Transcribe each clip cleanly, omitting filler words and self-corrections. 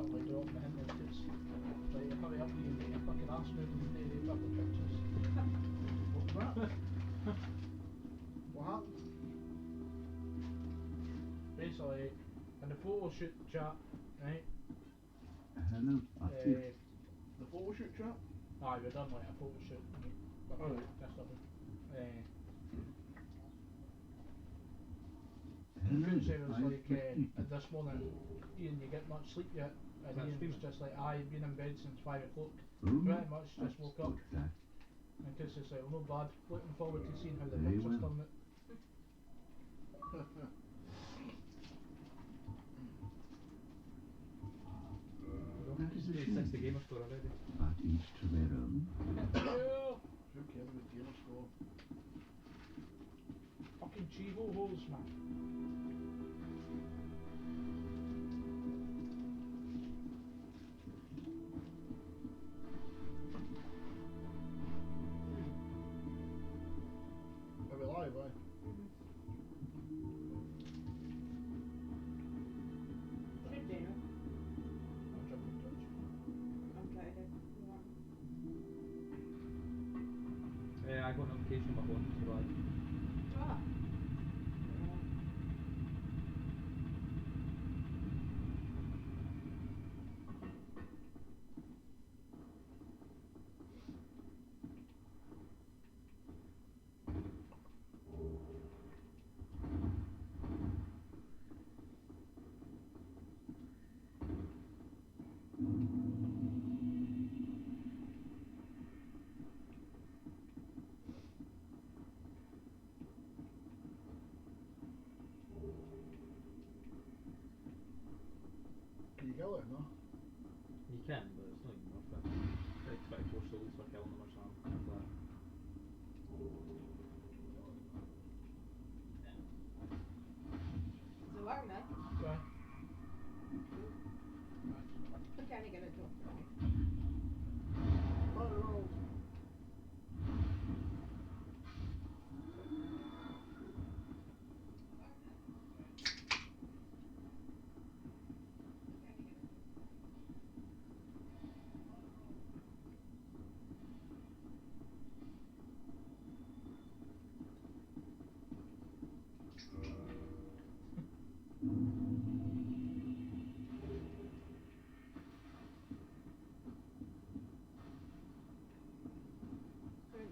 certainly drop the hint that it's like, hurry up you get your fucking arse moving and do a couple of pictures. What was that? What happened? Basically, in the photo shoot chat, right? Hello, Matthew. The photo shoot chat? Aye, we done like a photo shoot, right? Alright. Yesterday. Hello, Good say was like, Matthew. this morning, Ian, you get much sleep yet? And That's Ian was streaming. just like, I've been in bed since 5 o'clock. Ooh, Pretty much just that's woke up. good, that. And Chris is like, oh no bad, looking forward to seeing how the Very pictures well. turn out. That is a It's shame. the gamer store already. But each to their own. Yeah. Who cares about gamer score? Fucking Chivo holes, man. Are we live, eh? Should do. I'm jumping Twitch. I'm trying to do one. I got a notification on my phone to go live. Ah. Can you kill it, no? You can, but it's not even worth it. It's like 24 souls for killing them or something like that. Is it working now? Yeah. I can't get it to work. Fire rolls.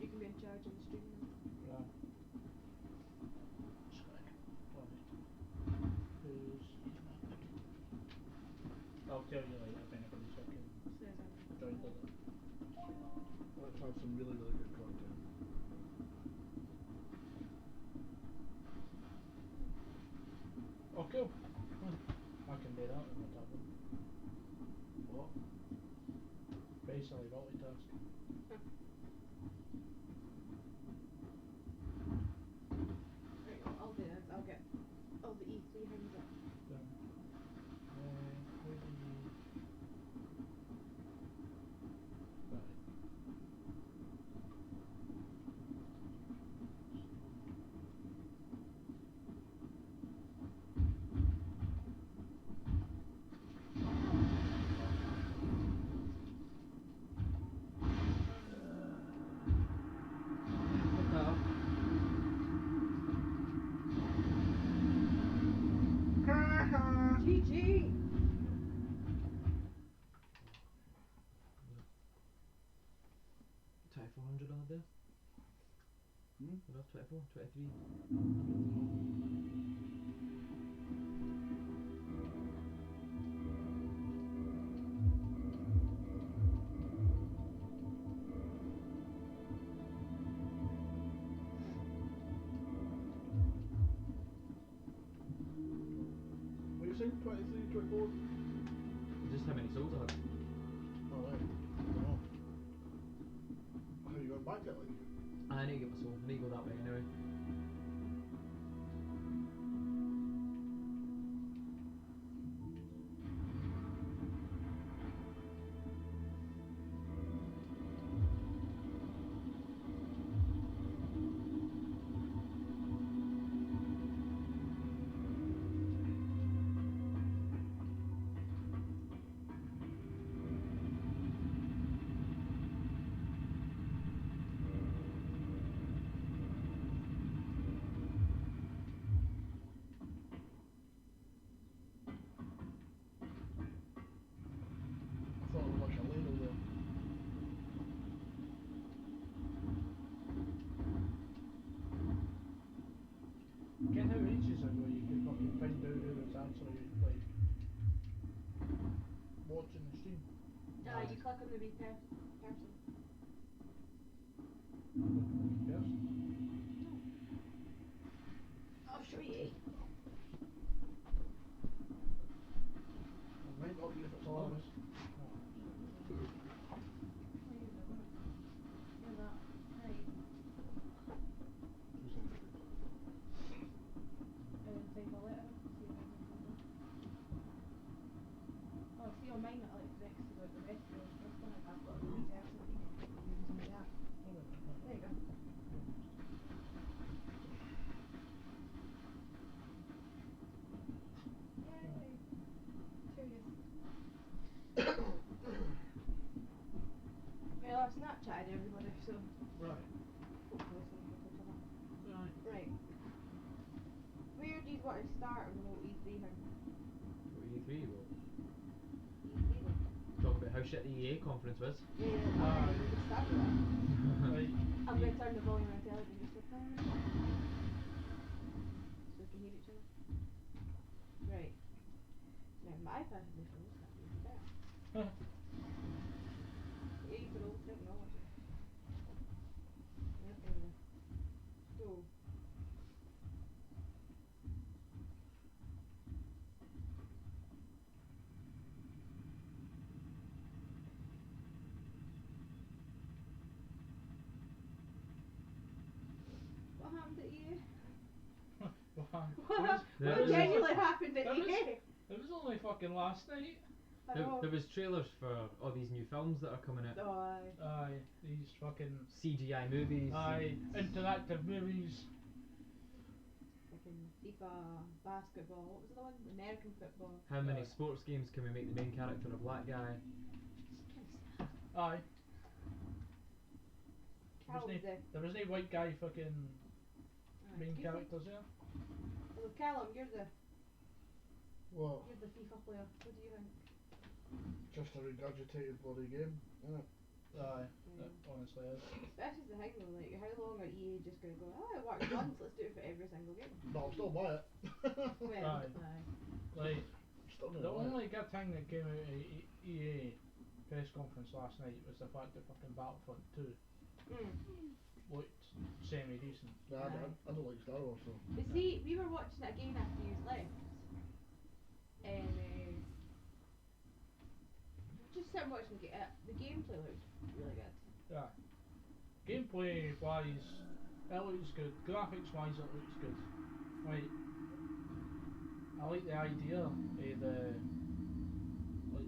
You can be in charge of the stream now. Yeah. Just gotta get who's I'll tell you later if anybody's fucking Says I'm joined with it. Let's have some really, really good content. Oh cool. I can do that with my tablet. What? Basically multitask. Right, what I'll do is I'll get all the E3 hands up. Who do you right. Put that up. GG! $2,400 on there. Enough 24, 23. What are you saying? 23, 24? Just how many souls I had. Alright. Dunno. How you going back it like? I need to get my soul. I need to go that way anyway. You click on the wee person. Yes. I'll show you. It might not be if it's all of us. You're that. Right. Type a letter. See if I can find it. Oh, see on mine it like next to the rest of yours. This one I've got a reserve so you can use some of that. There you go. Yay! Curious. Well, I've Snapchatted everybody, so Right. hopefully some people come up. Right. Right. Where do you want to start on the whole E3 thing? What E3 well? E3 one. Talk about how shit the EA conference was. Yeah, we can start with that. Right. I'm going to turn the volume on the television just a tad. So we can hear each other. Right. Now my passive mission is not even there. Yay for old technology. Yep, anyway. So. What happened at EA? What There was- genuinely happened at there was- EA? It was only fucking last night. I know. There was trailers for all these new films that are coming out. Oh, aye. Aye, these fucking CGI movies. aye interactive movies. Fucking FIFA, basketball, what was the one? American football. How many Aye. sports games can we make the main character a black guy? Aye, Cal was there. there was no white guy fucking Aye. main You characters there. think- Hello, Callum, Well, you're the FIFA player. What do you think? just a regurgitated bloody game, innit? Aye, Yeah. it honestly is. Especially the thing though, like how long are EA just gonna go, oh it worked once, let's do it for every single game. But I'll still buy it. Well, Aye. Like Still the gonna buy it. only good thing that came out of EA press conference last night was the fact that fucking Battlefront 2 looked semi decent. Nah, I don't like Star Wars, so. But see, we were watching it again after you left. And just sitting watching the gameplay looked really good. Yeah. Gameplay wise, it looks good. Graphics wise, it looks good. Like, I like the idea of the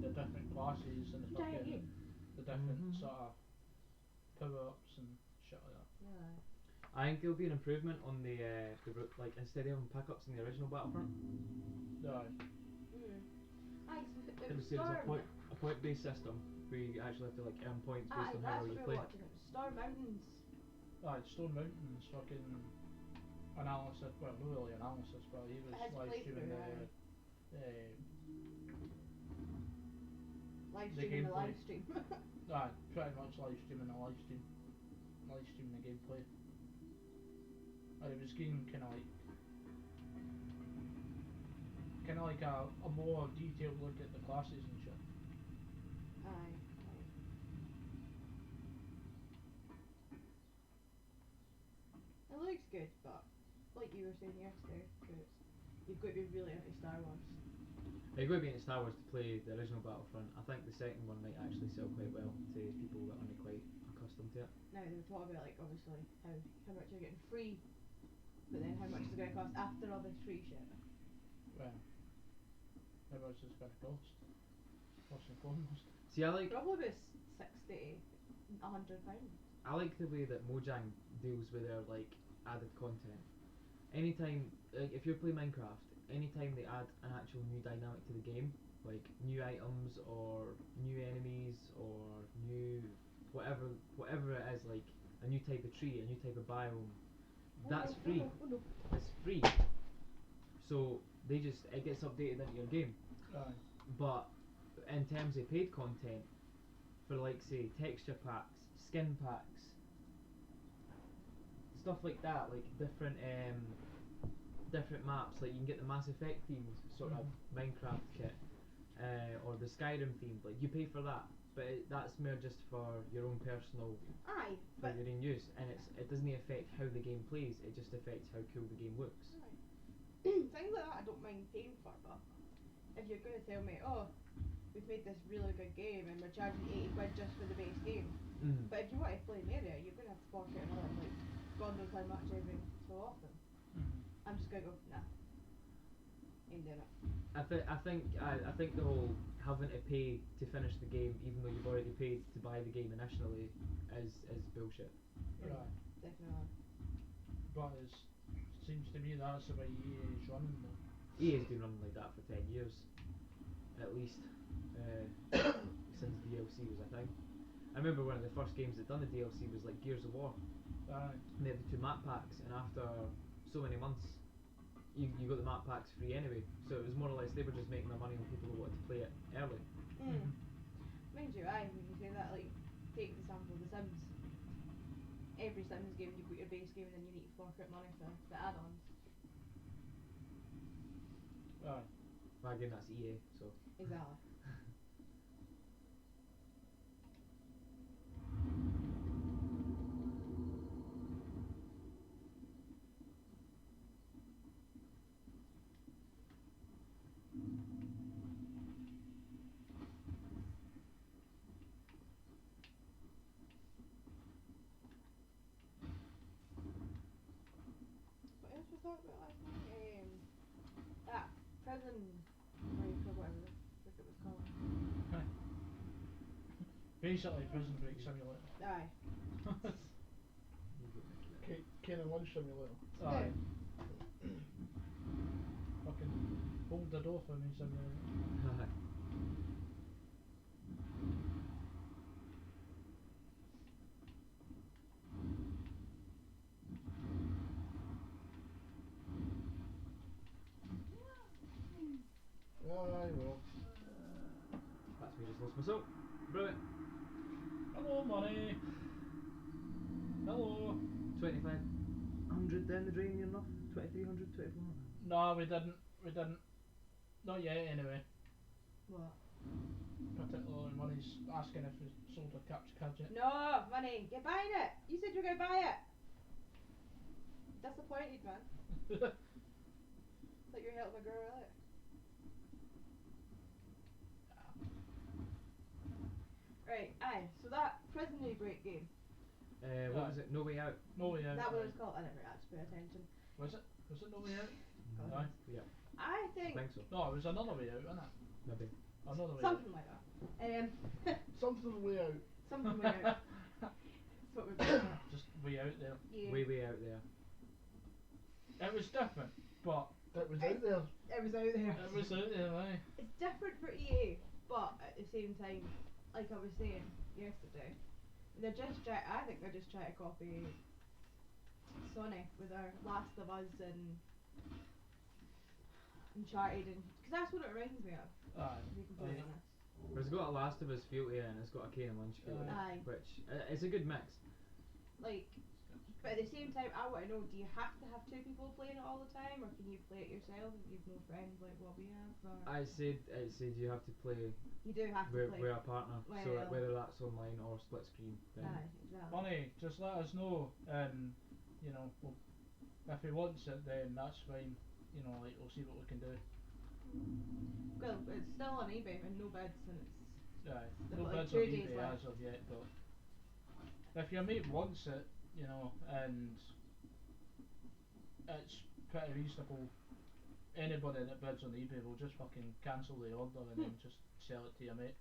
different classes and the Giant fucking game. the different Mhm. sort of power ups and shit like that. Yeah. I think there'll be an improvement on the like instead of having pickups in the original Battlefront, Yeah. Aye, so it it was was a Storm. point based system where you actually have to like earn points based Aye, on how that's well what you we play. were watching. It was Storm Mountains. Aye, Stone Mountain's fucking analysis, well not really analysis, but he was His live streaming playthrough, Live The streaming the gameplay. live stream. pretty much live streaming the gameplay. And it was getting kind of like a more detailed look at the classes and shit. Aye. It looks good, but like you were saying yesterday, you've got to be really into Star Wars. You're going to be into Star Wars to play the original Battlefront. I think the second one might actually sell quite well to people that aren't quite accustomed to it. Now they were talking about like obviously how much you're getting free, but then how much it's going to cost after all this free shit. Well, how much it's going to cost? First and foremost. See, I like Probably about £60 to £100. I like the way that Mojang deals with their like added content. Anytime, like if you're playing Minecraft, anytime they add an actual new dynamic to the game, like new items or new enemies or new whatever it is, like a new type of tree, a new type of biome, that's free. Oh no. It's free. So it gets updated into your game. Aye. But in terms of paid content, for like say texture packs, skin packs, stuff like that, like different maps, like you can get the Mass Effect themed sort of Minecraft kit, or the Skyrim themed, like you pay for that, but that's more just for your own personal, Aye, for but your own use, and it doesn't affect how the game plays. It just affects how cool the game looks. things like that I don't mind paying for, but if you're going to tell me, oh, we've made this really good game and we're charging 80 quid just for the base game, but if you want to play an area, you're going to have to fork out another, like, God knows how much every so often. I'm just going to go, nah, ain't doing it. I think the whole having to pay to finish the game, even though you've already paid to buy the game initially, is bullshit. Right. Definitely. But it seems to me that's the way EA is running though. EA's been running like that for 10 years, at least, since DLC was a thing. I remember one of the first games that done the DLC was like Gears of War. Aye. And they had the 2 map packs, and after so many months, you got the map packs free anyway. So it was more or less they were just making their money on people who wanted to play it early. Mind you, when you say that, like, take the example of The Sims. Every Sims game, you've got your base game and then you need to fork out money for the add-ons. Aye. Well, again, that's EA, so. Exactly. What else was talking about last night? That prison break or whatever the frick it was called. Basically Prison Break Simulator. Aye. Cane and Lunch Simulator. Aye. Fucking hold the door for me simulator. Aye, well. That's me just lost myself. Brilliant. Hello money. Hello. 2,500 down the drain, near enough? 2,300, 2,400? No, we didn't. Not yet anyway. What? Particularly money's asking if we sold a capture card yet. No, money, you're buying it. You said you were going to buy it. Disappointed, man. Thought you were helping a girl out. Right, so that Prison Break game. What was it? No Way Out? No Way Out. That what aye. it's called. I never actually paid attention. Was it? Was it No Way Out? God. Aye. Yeah, I I think think so. No, it was Another Way Out, wasn't it? Maybe. Another Way something like that. Something way out. Something weird. Out. That's what we're doing. Just way out there. Yeah. Way out there. It was different, but It was out there. It was out there. it was out there, aye. It's different for EA, but at the same time, like I was saying yesterday, I think they're just trying to copy Sony with their Last of Us and Uncharted, and because that's what it reminds me of. Aye. To be completely Aye. honest. It's got a Last of Us feel to it, and it's got a Cane and Lunch feel to it, Aye. which it's a good mix. Like, but at the same time, I want to know: do you have to have 2 people playing it all the time, or can you play it yourself if you've no friends like what we have? Or I said you have to play you do have to with play. a partner, so Well. whether that's online or split screen. Then Aye, exactly. Money, just let us know, and you know, if he wants it, then that's fine. You know, like we'll see what we can do. Well, it's still on eBay and no bids, and it's Aye. They've No got, like, bids 2 on days eBay left. as of yet, but if your mate wants it, you know, and it's pretty reasonable, anybody that bids on eBay will just fucking cancel the order and then just sell it to your mate.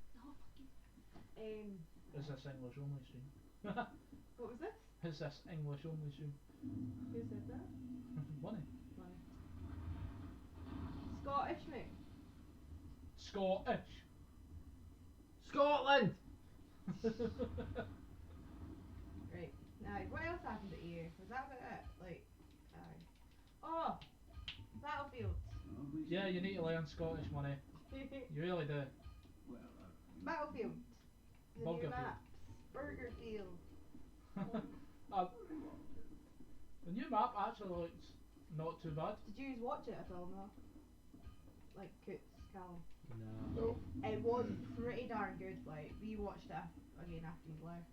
Is this English only stream? What was this? Is this English only stream? Who said that? Money. Money. Scottish, mate. Scottish. Scotland. Right. Now, what else happened at EA? Was that about it? Like, oh, Battlefield. Yeah, you need to learn Scottish, Money. You really do. Battlefield. The new Buggerfield. maps. Burgerfield. The new map actually looks not too bad. Did you watch it at all? No. Like Coots, Callum. No. No. It was pretty darn good. Like we watched it again after you left.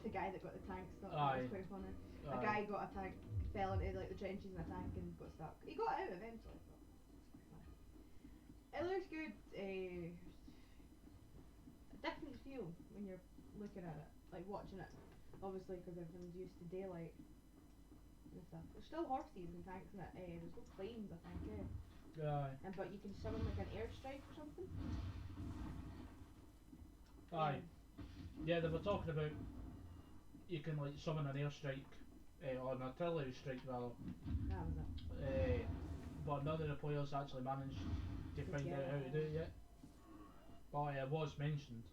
The guy that got the tank stuck, that was quite funny. A guy got a tank, fell into like the trenches in a tank and got stuck. He got out eventually. But it looks good. A different feel when you're looking at it, like watching it. Obviously, because everyone's used to daylight and stuff. There's still horses and tanks in it. There's no planes, I think. And but you can summon like an airstrike or something. Yeah, they were talking about you can like summon an airstrike or an artillery strike rather. That was it. But none of the players actually managed to find out how to do it yet. But it was mentioned.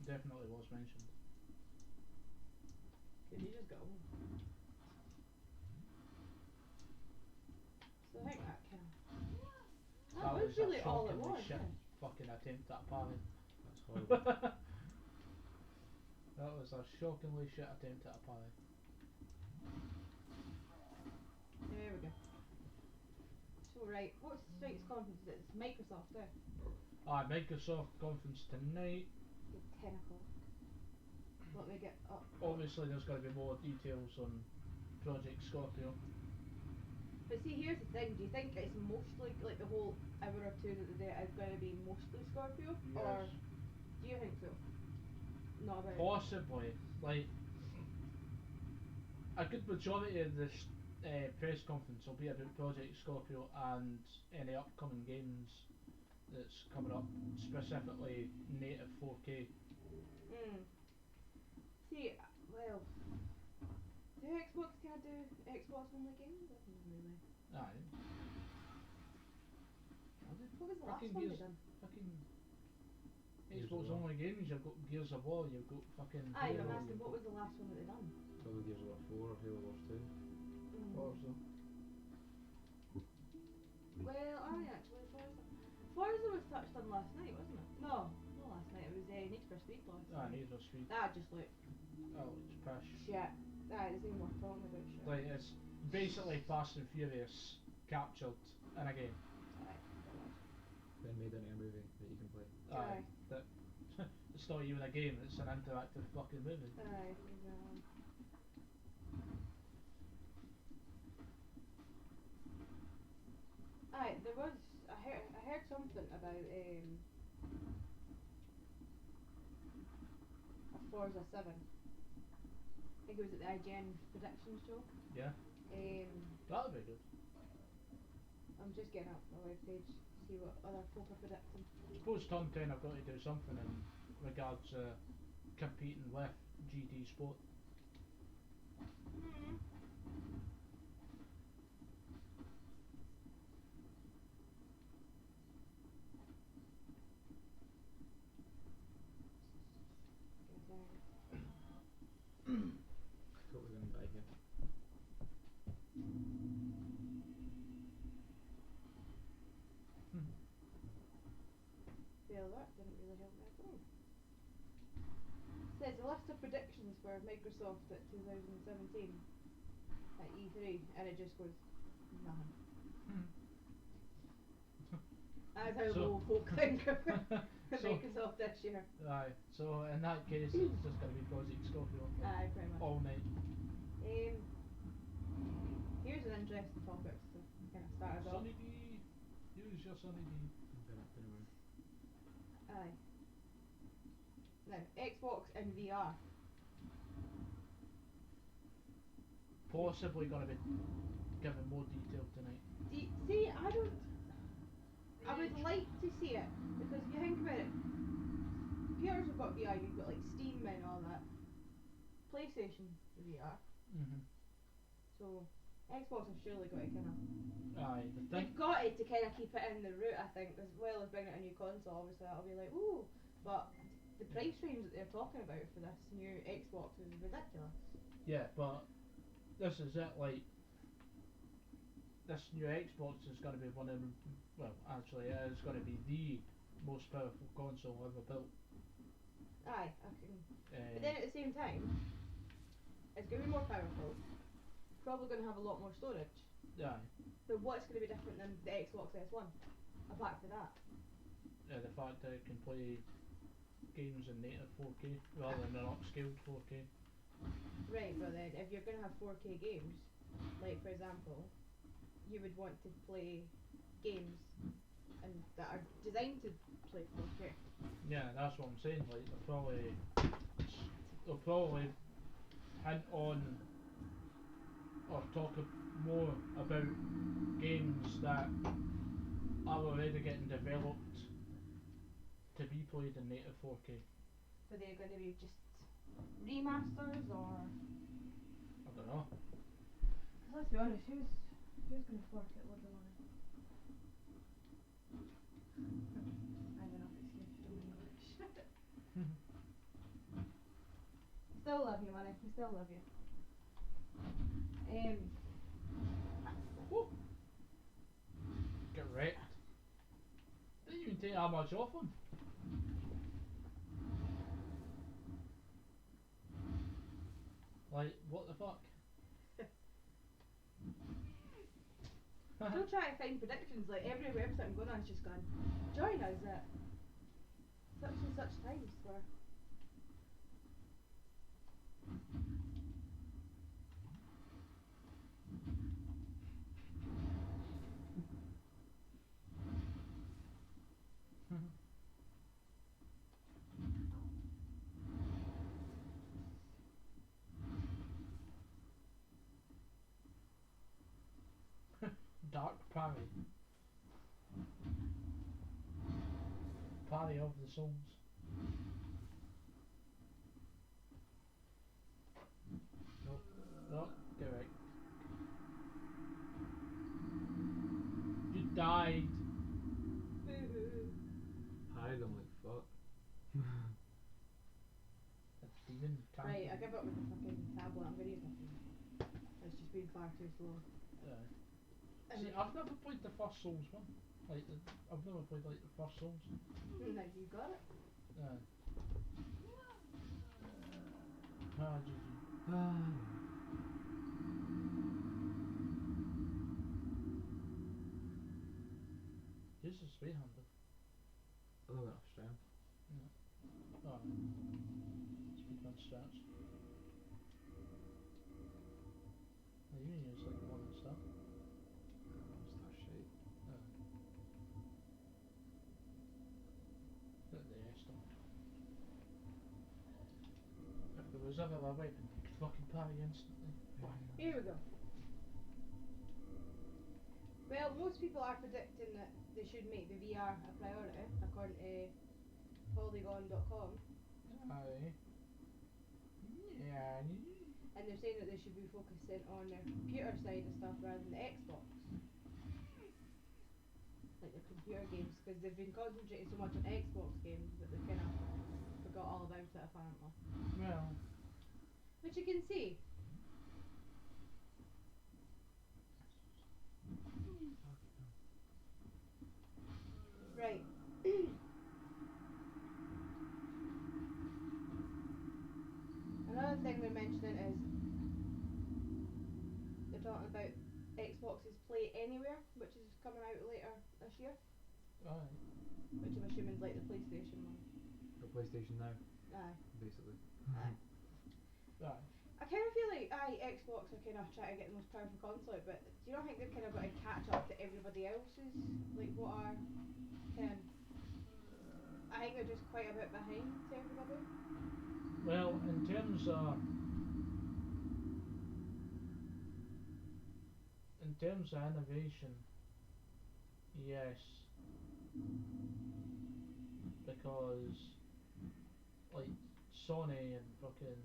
Definitely was mentioned. Could you just go? So I think that kind of. That was really all it was. Shit fucking attempt at a parry. That's horrible. That was a shockingly shit attempt at a parry. There we go. So right, what's the next conference? It's Microsoft, Microsoft conference tonight. At 10 o'clock. Let me get up. Obviously there's going to be more details on Project Scorpio. But see, here's the thing, do you think it's mostly, like the whole hour or two that they're there is going to be mostly Scorpio? Yes. Or do you think so? Not about Possibly. Like, a good majority of this press conference will be about Project Scorpio and any upcoming games that's coming up, specifically native 4K. See, well, do Xbox kind of do Xbox only games? I don't really. Aye. What was the last Fucking one they Gears, done? fucking Gears Xbox of War. only games, you've got Gears of War, you've got fucking Aye, Halo, I'm asking, you've what was the last one that they done? Probably Gears of War 4 or Halo Wars 2. Forza. Well, aye, actually, Forza was touched on last night, wasn't it? No, not last night, it was Need for Speed last night. Need for Speed. That just looked Oh, it's pish. shit. Aye, there's even worth talking about shit. Like, it's basically Fast and Furious captured in a game. Aye, Then made into a movie that you can play. Aye. That it's not even a game, it's an interactive fucking movie. aye, exactly. Aye, there was. I heard something about a Forza 7. I think it was at the IGN prediction show. Yeah, that'll be good. I'm just getting up my webpage to see what other folk are predicting. I suppose Tom 10 have got to do something in regards to competing with GT Sport. Totally gonna die here. Well, that didn't really help me at all. Says a list of predictions for Microsoft at 2017 at E3, and it just goes nothing. That's how So- low folk think of So- Microsoft this year. Aye, so in that case it's just going to be Project Scorpio Aye, pretty much. all night. Here's an interesting topic to kind of start us off. Sunny D, use your Sunny D. I'm gonna have to know. Aye. Now, Xbox and VR. Possibly going to be given more detail tonight. See, I don't. I would like to see it because if you think about it, computers have got VR. You've got like Steam and all that. PlayStation VR. So Xbox have surely got to kind of. Aye, the thing. They've got it to kind of keep it in the route. I think as well as bringing out a new console. Obviously that'll be like ooh, but the price range that they're talking about for this new Xbox is ridiculous. Yeah, but this is it. Like this new Xbox is going to be one of them. Well, actually, it is going to be the most powerful console ever built. Aye, I can. But then at the same time, it's going to be more powerful, probably going to have a lot more storage. Yeah. But what's going to be different than the Xbox S1? Apart from that. The fact that it can play games in native 4K rather than an upscaled 4K. Right, but then if you're going to have 4K games, like for example, you would want to play games and that are designed to play 4K. Yeah, that's what I'm saying. Like they'll probably hint on or talk more about games that are already getting developed to be played in native 4K. So they're going to be just remasters or? I don't know. Because let's be honest, who's going to fork out loads of money? I have enough excuse for English. Still love you, money. We still love you. Whoa. Get wrecked. Didn't even take that much off him. Like, what the fuck? Still trying to find predictions. Like every website I'm going on is just gone. Join us at such and such times for. Dark Parry. Parry of the souls. Nope. Nope. Get right. You died. Boo-hoo. Parried him like fuck. That's demon. Right, I give up with the fucking tablet. I'm gonna use my phone. It's just been far too slow. See, I've never played the first Souls one. Like, I've never played like the first Souls. Now you got it. GG. Use the speed handle. I don't got enough strength. Oh, speedrun stats. You can use like one and stuff. Star shit. Let the air stop. If there was ever a weapon, you could fucking parry instantly. Here we go. Well, most people are predicting that they should make the VR a priority, according to Polygon.com. Aye. Yeah. And they're saying that they should be focusing on their computer side of stuff rather than the Xbox. Like their computer games, because they've been concentrating so much on Xbox games that they kind of forgot all about it apparently. Well. Which you can see. Right. Another thing they're mentioning is they're talking about Xbox's Play Anywhere, which is coming out later this year. Aye. Which I'm assuming is like the PlayStation one. The PlayStation Now, Aye. basically. Aye. Aye. I kind of feel like Xbox are kind of trying to get the most powerful console, but do you not think they've kind of got to catch up to everybody else's, like what are kind of, I think they're just quite a bit behind to everybody. Well, in terms of innovation, yes, because like Sony and fucking,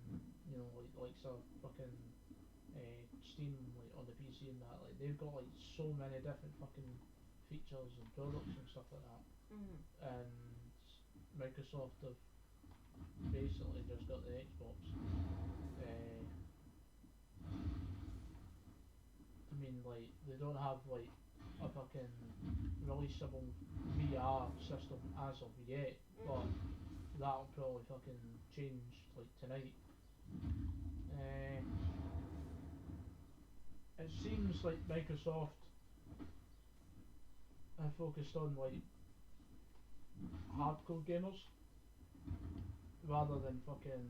you know, like of fucking Steam, like on the PC and that, like they've got like so many different fucking features and products and stuff like that. And Microsoft have basically just got the Xbox. I mean, like they don't have like a fucking releasable VR system as of yet, but that'll probably fucking change like tonight. it seems like Microsoft are focused on like hardcore gamers rather than fucking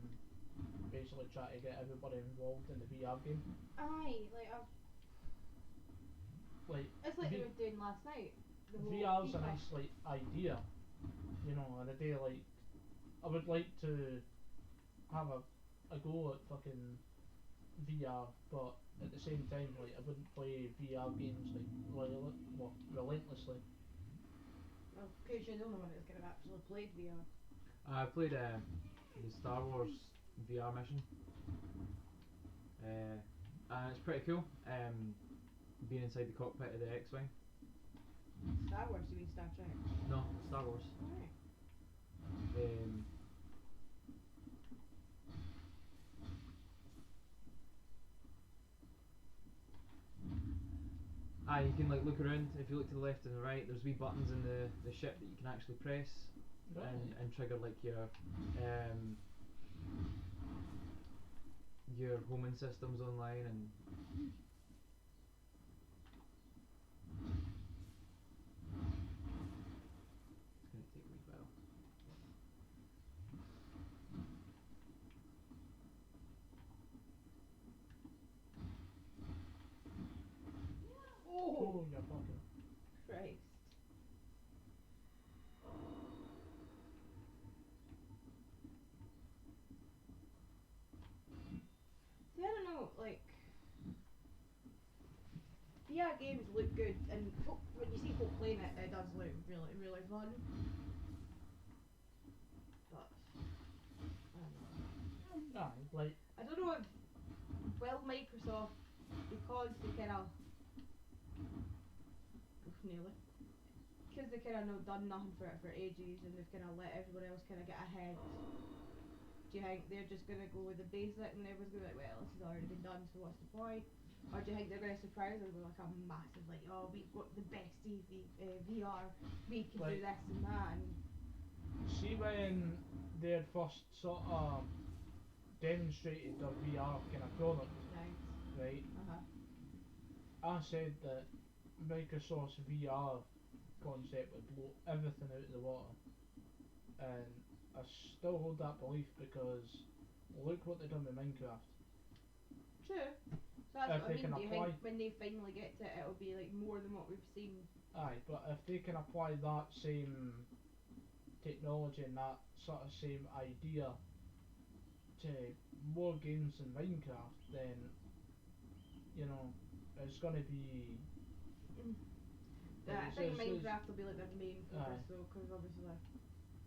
basically try to get everybody involved in the VR game. Aye, like Like it's like they were doing last night. The whole VR's a FIFA. nice like idea, you know, and a day like I would like to have a go at fucking VR, but at the same time like I wouldn't play VR games like relentlessly. Well, because you're the only one that's kind of actually played VR. I played the Star Wars VR mission, and it's pretty cool. Being inside the cockpit of the X-wing. Star Wars, you mean Star Trek? No, Star Wars. Alright. You can like look around. If you look to the left and the right, there's wee buttons in the ship that you can actually press and trigger like your homing systems online and. It's gonna take a wee while. Oh, you fucking. Christ. See, I don't know, like VR games look good, and when you see folk playing it, it does look really, really fun. But I don't know. Like I don't know if Microsoft, because they kind of nearly. Because they kind of done nothing for it for ages and they've kind of let everyone else kind of get ahead. Do you think they're just going to go with the basic and everyone's going to be like, well, this has already been done, so what's the point? Or do you think they're going to surprise us with like a massive, like, oh, we've got the best VR, we can do this and that. And see when they had first sort of demonstrated their VR kind of product, right? I said that Microsoft's VR concept would blow everything out of the water, and I still hold that belief because look what they've done with Minecraft. True. So that's what I If they mean. can Do you apply- think when they finally get to it, it'll be like more than what we've seen? Aye, but if they can apply that same technology and that sort of same idea to more games than Minecraft, then you know it's gonna be. I think Minecraft will be like their main focus Aye. though, because obviously.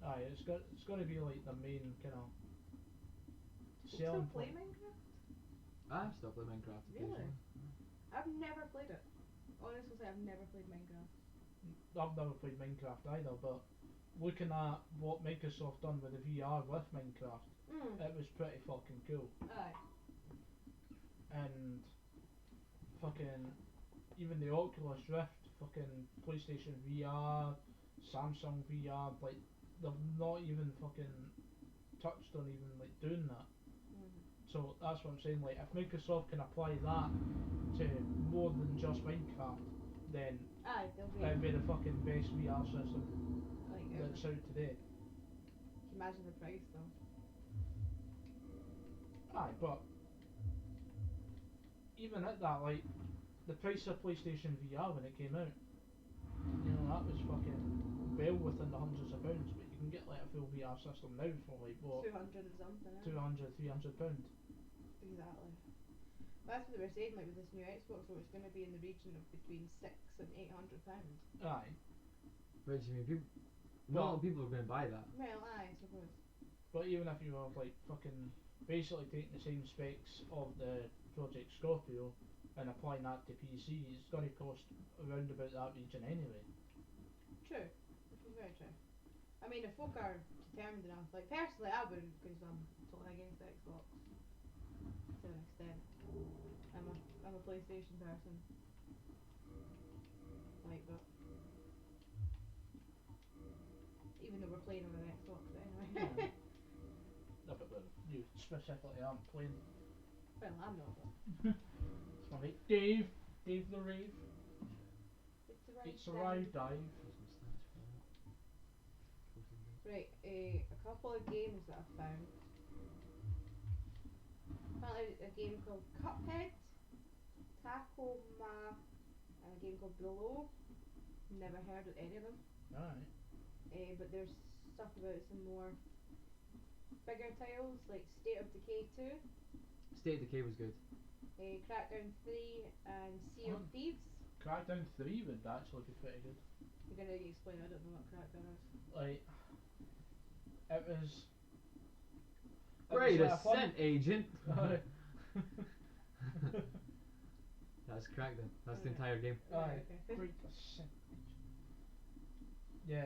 Aye, it's gonna be like the main kind of Still selling play point. Minecraft? I still play Minecraft Really? occasionally. I've never played it. Honestly, I've never played Minecraft. I've never played Minecraft either, but looking at what Microsoft done with the VR with Minecraft, it was pretty fucking cool. Aye. And fucking even the Oculus Rift, fucking PlayStation VR, Samsung VR, like they've not even fucking touched on even like doing that. So that's what I'm saying, like if Microsoft can apply that to more than just Minecraft, then Aye, they'll be. it'd be the fucking best VR system Like, that's out today. imagine the price though. Aye, but even at that, like the price of PlayStation VR when it came out, you know, that was fucking well within the hundreds of pounds, but you can get like a full VR system now for like what, 200 and something. 200, 300 pound. Exactly. That's what they were saying, like with this new Xbox, so it's going to be in the region of between £600 and £800. Aye, But you mean people? Not a lot of people are going to buy that. Well, aye, I suppose. but even if you were like fucking basically taking the same specs of the Project Scorpio and applying that to PC, it's going to cost around about that region anyway. True. This is very true. I mean, if folk are determined enough, like personally I wouldn't, because I'm totally against Xbox to an extent. I'm a PlayStation person. Like, but even though we're playing on an Xbox, but anyway. No, but well, you specifically aren't playing. Well, I'm not, but Alright, Dave the Rave. It's It's arrived, Dave. There's some stats for that. 14 days. Right, a couple of games that I've found. Apparently a game called Cuphead, Tacoma, and a game called Below. Never heard of any of them. Alright. But there's stuff about some more bigger titles like State of Decay 2, State of Decay was good. Crackdown 3, and Sea of Thieves. Crackdown 3 would actually be pretty good. You're gonna explain, I don't know what Crackdown is. Like, it was. Great like a fun- Ascent Agent! Aye. That's Crackdown. That's the Alright. entire game. Aye. Okay. Great Ascent. Yeah,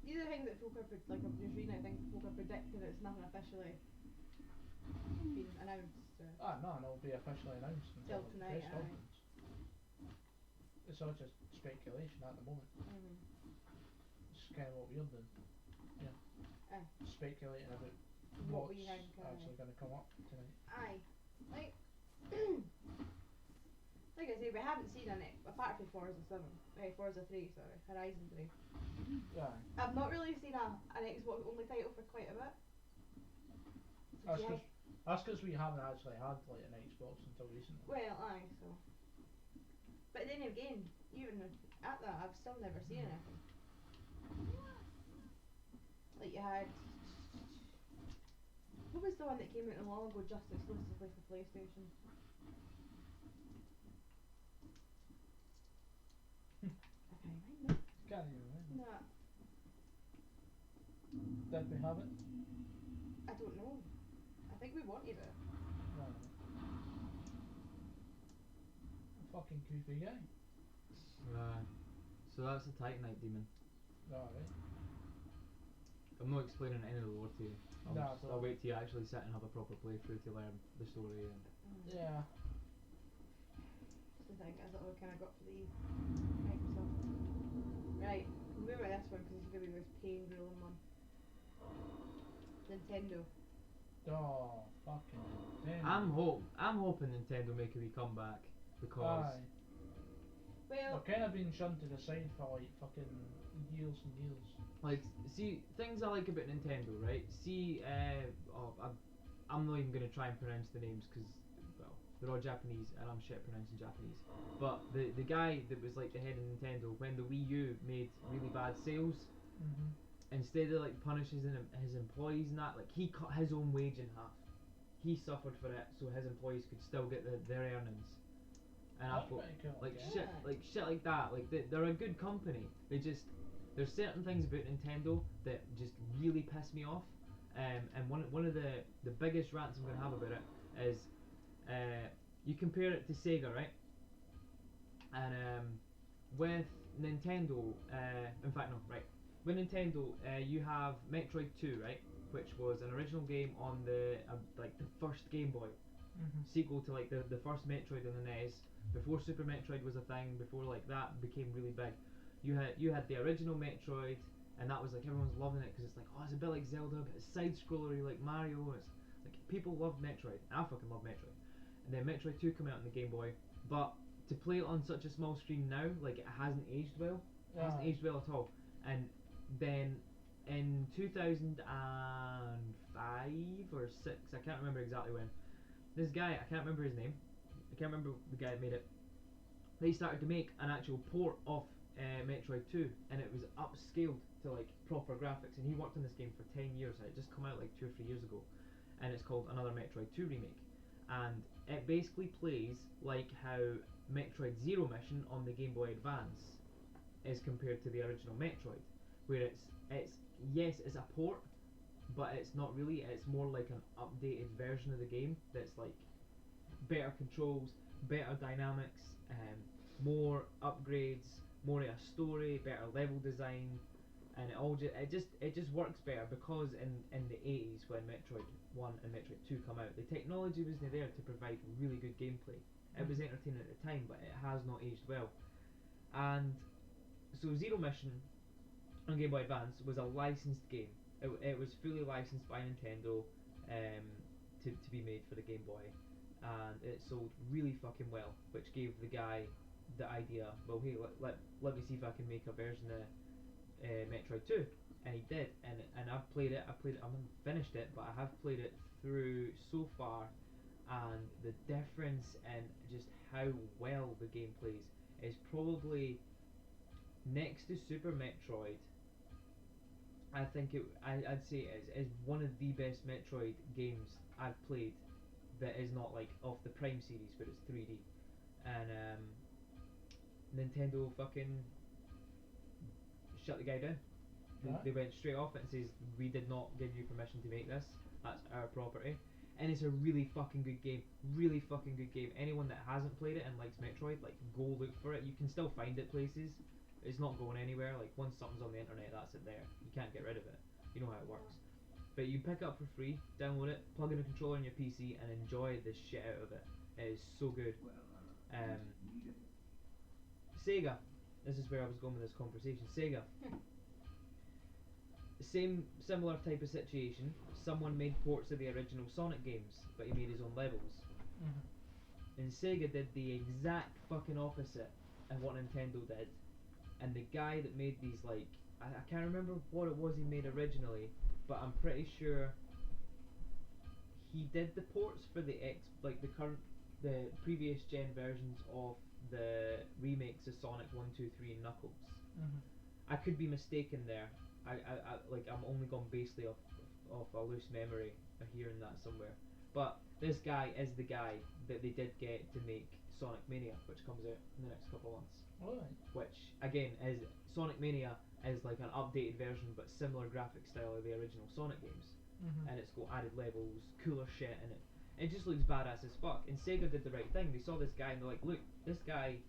These are things that folk are like I'm just reading. I think folk are predicting it's nothing officially been announced. no, it'll be officially announced Till until the tonight, press aye. conference. It's all just speculation at the moment. It's kind of what we're doing. Yeah. Aye. Speculating about What what's we think, actually going to come up tonight. Aye, like like I say, we haven't seen an apart from Forza 3, sorry, Horizon 3. Yeah. I've not really seen an Xbox only title for quite a bit. So That's because we haven't actually had like an Xbox until recently. well, aye, so. But then again, even at that, I've still never seen anything. Like you had. What was the one that came out long ago just exclusively for PlayStation? I can't remember. Can't even remember. No, Did we have it? I don't know. I think we wanted it. No. Fucking creepy guy. So that's the Titanite demon. Alright. I'm not explaining any of the lore to you. Nah, I'll wait till you actually sit and have a proper playthrough to learn the story. And Yeah. That's the thing, that's what we kind of got for the Microsoft. Right, we'll move on to this one because it's going to be the most pain-grueling one. Nintendo. Oh, fucking. Damn. I'm hoping Nintendo make a wee comeback because Aye. Well, They've kind of been shunted aside for like fucking years and years. like see things I like about Nintendo, right? See, I'm not even gonna try and pronounce the names because well they're all Japanese and I'm shit at pronouncing Japanese. But the guy that was like the head of Nintendo when the Wii U made really bad sales. Instead of like punishing his employees and that, like he cut his own wage in half. He suffered for it so his employees could still get their earnings. And I That's thought, pretty cool. like Yeah. shit like that. Like they're a good company. There's certain things about Nintendo that just really piss me off. And one of the biggest rants I'm gonna have about it is, you compare it to Sega, right? And with Nintendo, in fact no, right. With Nintendo, you have Metroid 2, right? Which was an original game on the like the first Game Boy, sequel to like the first Metroid on the NES. Before Super Metroid was a thing, before like that became really big, you had the original Metroid, and that was like everyone's loving it because it's like, oh, it's a bit like Zelda, but it's side scrollery like Mario. It's like people love Metroid. I fucking love Metroid. And then Metroid 2 came out on the Game Boy, but to play it on such a small screen now, like it hasn't aged well. It hasn't aged well at all. And then in 2005 or 6, I can't remember exactly when, this guy, I can't remember his name, I can't remember the guy that made it, they started to make an actual port of Metroid 2, and it was upscaled to like proper graphics, and he worked on this game for 10 years. It just come out like 2 or 3 years ago, and it's called Another Metroid 2 Remake, and it basically plays like how Metroid Zero Mission on the Game Boy Advance is compared to the original Metroid, where it's yes, it's a port, but it's not really. It's more like an updated version of the game that's like better controls, better dynamics, more upgrades, more of a story, better level design, and it just works better because in the 80s when Metroid 1 and Metroid 2 come out, the technology wasn't there to provide really good gameplay. It was entertaining at the time, but it has not aged well. And so Zero Mission on Game Boy Advance was a licensed game. It was fully licensed by Nintendo to be made for the Game Boy. and it sold really fucking well, which gave the guy the idea. Well, hey, let me see if I can make a version of Metroid 2, and he did, and I've played it. I haven't finished it, but I have played it through so far, and the difference in just how well the game plays is probably next to Super Metroid. I think I'd say is one of the best Metroid games I've played that is not like off the Prime series, but it's 3D, and Nintendo fucking shut the guy down. They went straight off it and says, we did not give you permission to make this. That's our property. And it's a really fucking good game. Really fucking good game. Anyone that hasn't played it and likes Metroid, like, go look for it. You can still find it places. It's not going anywhere. Like, once something's on the internet, that's it there. You can't get rid of it. You know how it works. But you pick it up for free, download it, plug in a controller on your PC, and enjoy the shit out of it. It is so good. Sega. This is where I was going with this conversation. Sega. Similar type of situation. Someone made ports of the original Sonic games, but he made his own levels. And Sega did the exact fucking opposite of what Nintendo did. And the guy that made these, like, I can't remember what it was he made originally, but I'm pretty sure he did the ports for the the previous gen versions of the remakes of Sonic 1, 2, 3 and Knuckles. I could be mistaken there. I'm only gone basically off a loose memory of hearing that somewhere. But this guy is the guy that they did get to make Sonic Mania, which comes out in the next couple of months. Alright. Which again is Sonic Mania is like an updated version but similar graphic style of the original Sonic games. And it's got added levels, cooler shit in it. It just looks badass as fuck. And Sega did the right thing. They saw this guy and they're like, look, this guy,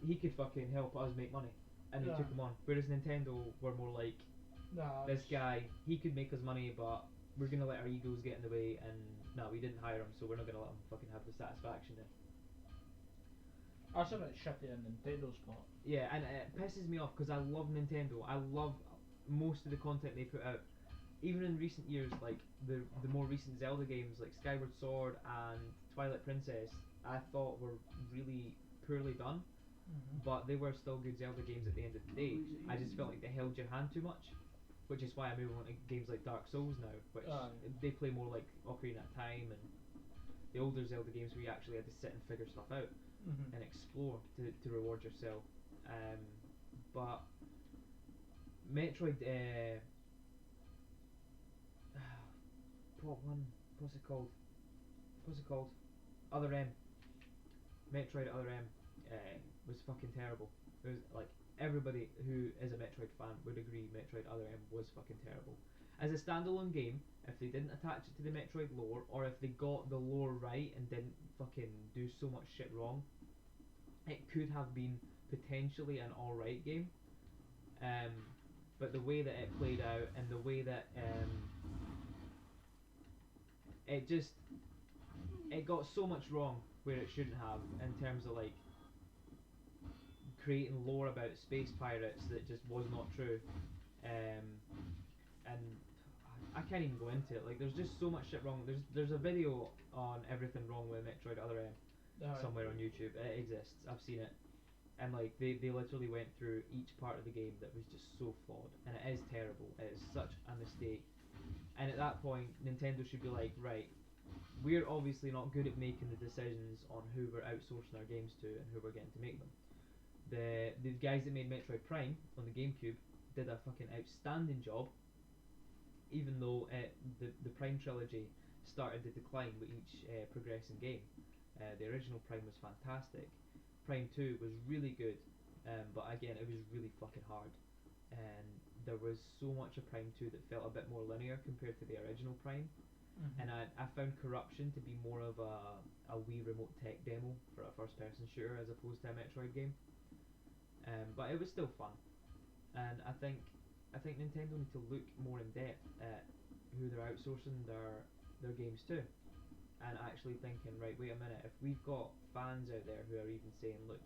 he could fucking help us make money. And they took him on. Whereas Nintendo were more like, this guy, he could make us money, but we're gonna let our egos get in the way, and no, we didn't hire him, so we're not gonna let him fucking have the satisfaction there. That's a bit shitty on Nintendo's part. Yeah, and it pisses me off because I love Nintendo. I love most of the content they put out. Even in recent years, like the more recent Zelda games, like Skyward Sword and Twilight Princess, I thought were really poorly done. But they were still good Zelda games at the end of the day. I just felt like they held your hand too much, which is why I move on to games like Dark Souls now, which they play more like Ocarina of Time and the older Zelda games where you actually had to sit and figure stuff out and explore to reward yourself. But Metroid, what's it called? Other M. Metroid Other M was fucking terrible. It was like everybody who is a Metroid fan would agree Metroid Other M was fucking terrible. As a standalone game, if they didn't attach it to the Metroid lore, or if they got the lore right and didn't fucking do so much shit wrong, it could have been potentially an alright game. But the way that it played out and the way that it got so much wrong where it shouldn't have, in terms of like creating lore about space pirates that just was not true, and I can't even go into it. Like, there's just so much shit wrong. There's a video on everything wrong with Metroid Other M somewhere on YouTube. It exists. I've seen it, and like they literally went through each part of the game that was just so flawed, and it is terrible. It is such a mistake. And at that point, Nintendo should be like, right, we're obviously not good at making the decisions on who we're outsourcing our games to and who we're getting to make them. The guys that made Metroid Prime on the GameCube did a fucking outstanding job, even though the Prime trilogy started to decline with each progressing game. The original Prime was fantastic. Prime 2 was really good, but again, it was really fucking hard. And there was so much of Prime 2 that felt a bit more linear compared to the original Prime. And I found Corruption to be more of a Wii Remote Tech demo for a first person shooter as opposed to a Metroid game. But it was still fun. And I think Nintendo need to look more in depth at who they're outsourcing their games to, and actually thinking, right, wait a minute, if we've got fans out there who are even saying, look,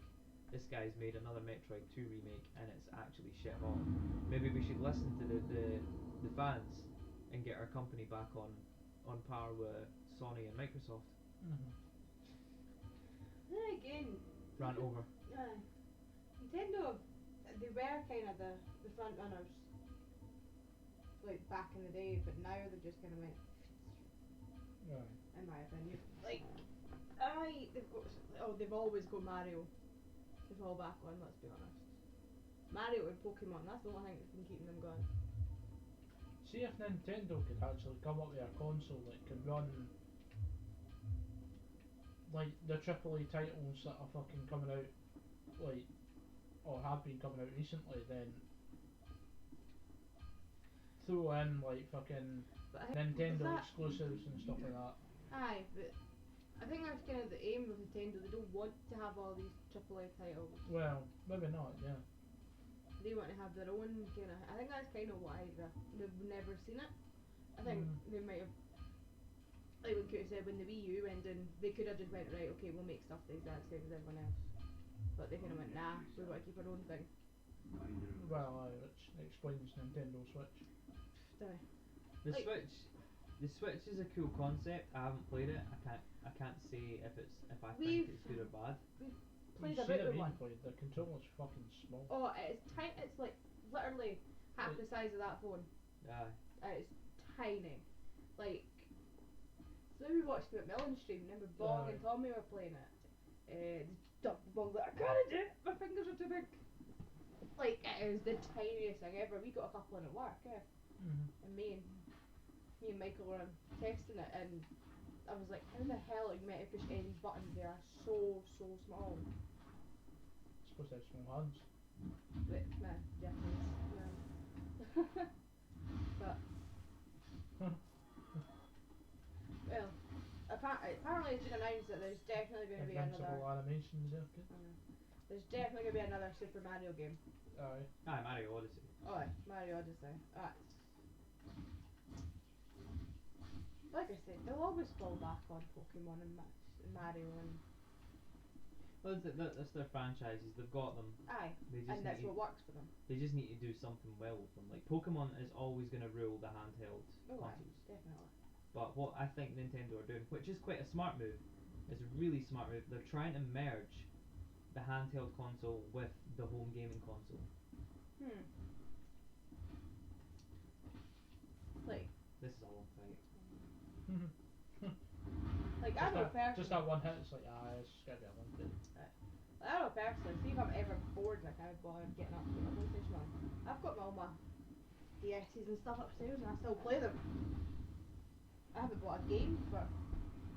this guy's made another Metroid 2 remake and it's actually shit hot, maybe we should listen to the fans and get our company back on par with Sony and Microsoft. Mm-hmm. Then again, Ran over. Nintendo, they were kind of the front runners, like back in the day, but now they just kind of went, Right. in my opinion. Like, they've always got Mario to fall back on, let's be honest. Mario and Pokemon, that's the only thing that's been keeping them going. See if Nintendo could actually come up with a console that can run like the AAA titles that are fucking coming out, like, or have been coming out recently, then throw in like fucking But I think Nintendo that, exclusives and stuff like that. aye, but I think that's kind of the aim of Nintendo. They don't want to have all these AAA titles. Well, maybe not, yeah. They want to have their own kind of. I think that's kind of why they've never seen it. I think they might have. Like when Cootie said, when the Wii U went in, they could have just went, right, okay, we'll make stuff the exact same as everyone else. But they kind of went, nah, we want to keep our own thing. Well, which explains Nintendo Switch. Aye. The Like- Switch is a cool concept. I haven't played it. I can't say if I We've- think it's good or bad. Played You've a bit seen it with one. being played. The controller's fucking small. Oh, it's tiny. It's like literally half the size of that phone. Aye. It's tiny. Like, so we watched the Macmillan stream. Remember, Bong and Tommy were playing it. Bong's like, I can't do it. My fingers are too big. Like, it is the tiniest thing ever. We got a couple in at work, Mm-hmm. and me and Michael were testing it, and I was like, how the hell are you meant to push any buttons? They are so small. Supposed to have small hands. But man, Japanese man. But well, apparently it's been announced that there's definitely going to be Invincible another. animations there, kid. There's definitely going to be another Super Mario game. Aye. Aye, Mario Odyssey. Oh, Mario Odyssey. Like I said, they'll always fall back on Pokemon and Mario and Well, that's their franchises. They've got them. aye, They just and that's need what works for them. they just need to do something well with them. Like Pokemon is always going to rule the handheld Oh, aye, consoles. definitely. But what I think Nintendo are doing, which is quite a smart move, is a really smart move. They're trying to merge the handheld console with the home gaming console. Like, This is a long fight. like I know personally. Just that one hit, it's like, it's gotta be a one bit. I know personally. See if I'm ever bored and I can't bother getting up to my PlayStation on. I've got all my DS's and stuff upstairs, and I still play them. I haven't bought a game for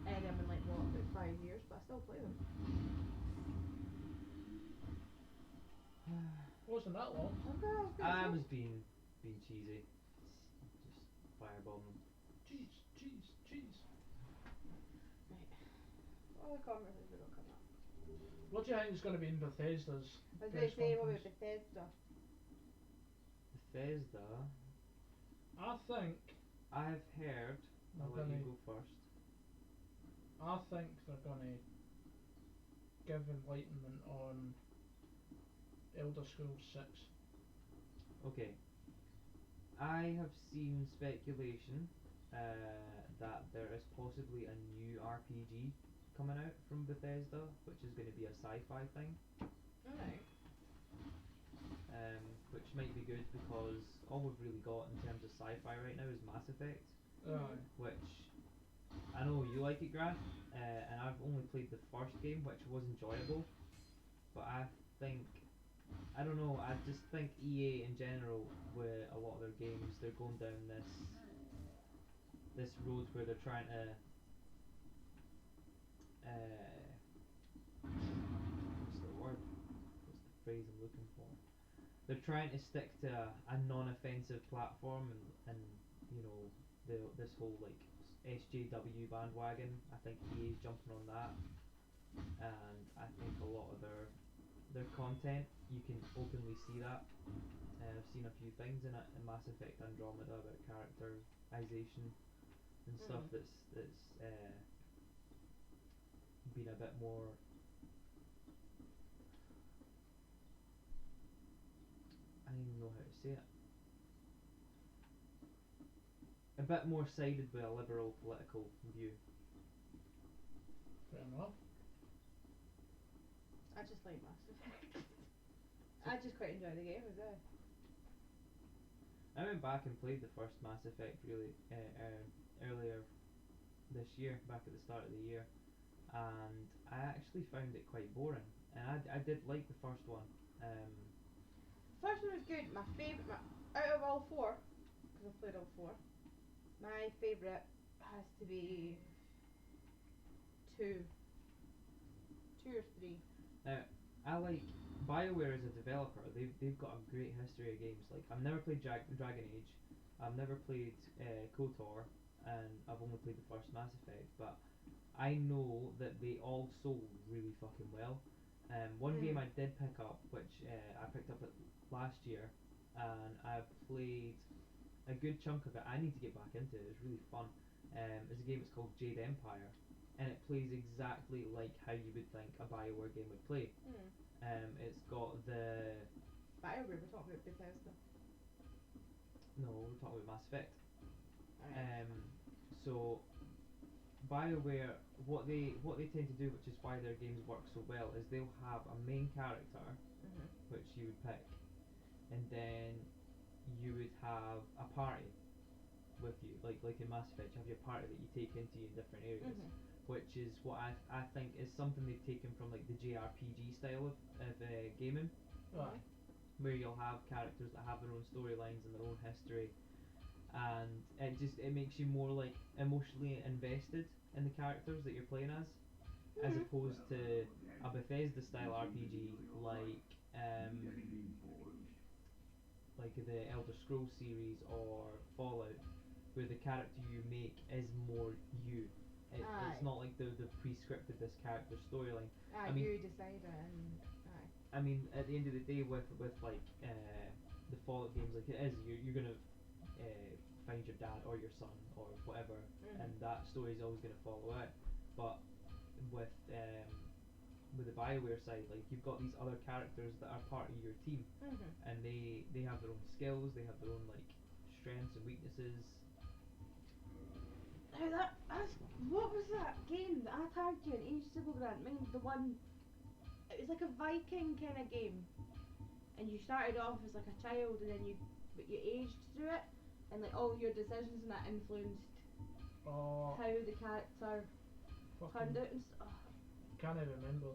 any of them in like about 5 years, but I still play them. Wasn't that long. I was being cheesy. Just fireball them. Jeez. All the conversations will come up. What do you think is going to be in Bethesda's I was press going to say what conference? about Bethesda. Bethesda. I think I've heard. I'll let you go first. I think they're going to give enlightenment on Elder Scrolls 6. Okay. I have seen speculation that there is possibly a new RPG coming out from Bethesda, which is going to be a sci-fi thing. Alright. Which might be good because all we've really got in terms of sci-fi right now is Mass Effect, which I know you like it, Grant, and I've only played the first game, which was enjoyable, but I don't know, I just think EA in general, with a lot of their games, they're going down this road where they're trying to what's the word? What's the phrase I'm looking for? They're trying to stick to a non-offensive platform, and you know, this whole like SJW bandwagon. I think EA's jumping on that, and I think a lot of their content, you can openly see that. I've seen a few things in it in Mass Effect Andromeda about characterization and stuff that's been a bit more I don't even know how to say it. A bit more sided with a liberal political view. Fair enough. I just like Mass Effect. I just quite enjoy the game as well. I went back and played the first Mass Effect really earlier this year, back at the start of the year, and I actually found it quite boring. And I did like the first one. First one was good. My favourite, out of all four, because I've played all four, my favourite has to be two. Two or three. Now, I like BioWare as a developer. They've got a great history of games. Like I've never played Dragon Age, I've never played KOTOR, and I've only played the first Mass Effect. But I know that they all sold really fucking well. One game I did pick up, which I picked up last year, and I played a good chunk of it. I need to get back into it. It's really fun. It's a game. It's called Jade Empire, and it plays exactly like how you would think a BioWare game would play. It's got the BioWare, we're talking about Bethesda. no, we're talking about Mass Effect. Alright. So BioWare, what they tend to do, which is why their games work so well, is they'll have a main character, which you would pick, and then you would have a party with you, like in Mass Effect, you have your party that you take into you in different areas, which is what I think is something they've taken from like the JRPG style of gaming, Right. where you'll have characters that have their own storylines and their own history, and it makes you more like emotionally invested in the characters that you're playing as opposed to a Bethesda style RPG like the Elder Scrolls series or Fallout, where the character you make is more you. It's not like the pre-scripted this character's storyline. I mean, you decide it and I mean, at the end of the day, with like the Fallout games, like it is, you're gonna find your dad or your son or whatever, and that story's always gonna follow out. But with the BioWare side, like you've got these other characters that are part of your team, and they have their own skills, they have their own like strengths and weaknesses. What was that game that I tagged you in ages ago, Grant? Mind the one, it was like a Viking kind of game, and you started off as like a child, and then you aged through it, and like all your decisions and that influenced Oh, how the character turned fucking out and stuff. can't even remember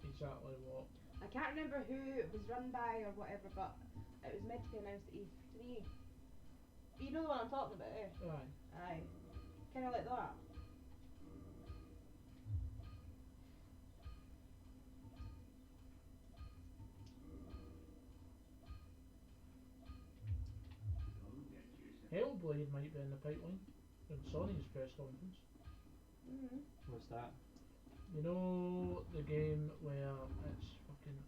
exactly what. I can't remember who it was run by or whatever, but it was meant to be announced at E3. You know the one I'm talking about, eh? Aye. Aye. Kind of like that. Hellblade might be in the pipeline in Sony's press conference. What's that? You know the game where it's fucking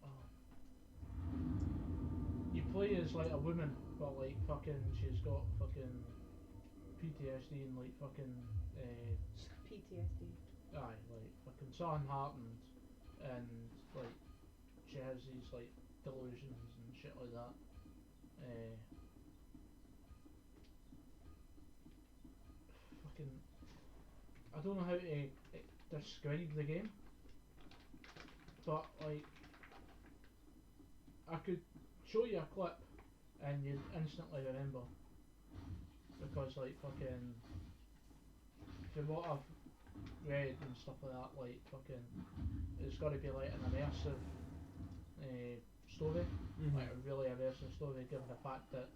you play as like a woman, but like fucking she's got fucking PTSD and like fucking PTSD. aye, like fucking something happened, and like she has these like delusions and shit like that. Fucking, I don't know how to describe the game, but like I could show you a clip and you'd instantly remember, because like fucking from what I've read and stuff like that, like fucking it's got to be like an immersive story, like a really immersive story, given the fact that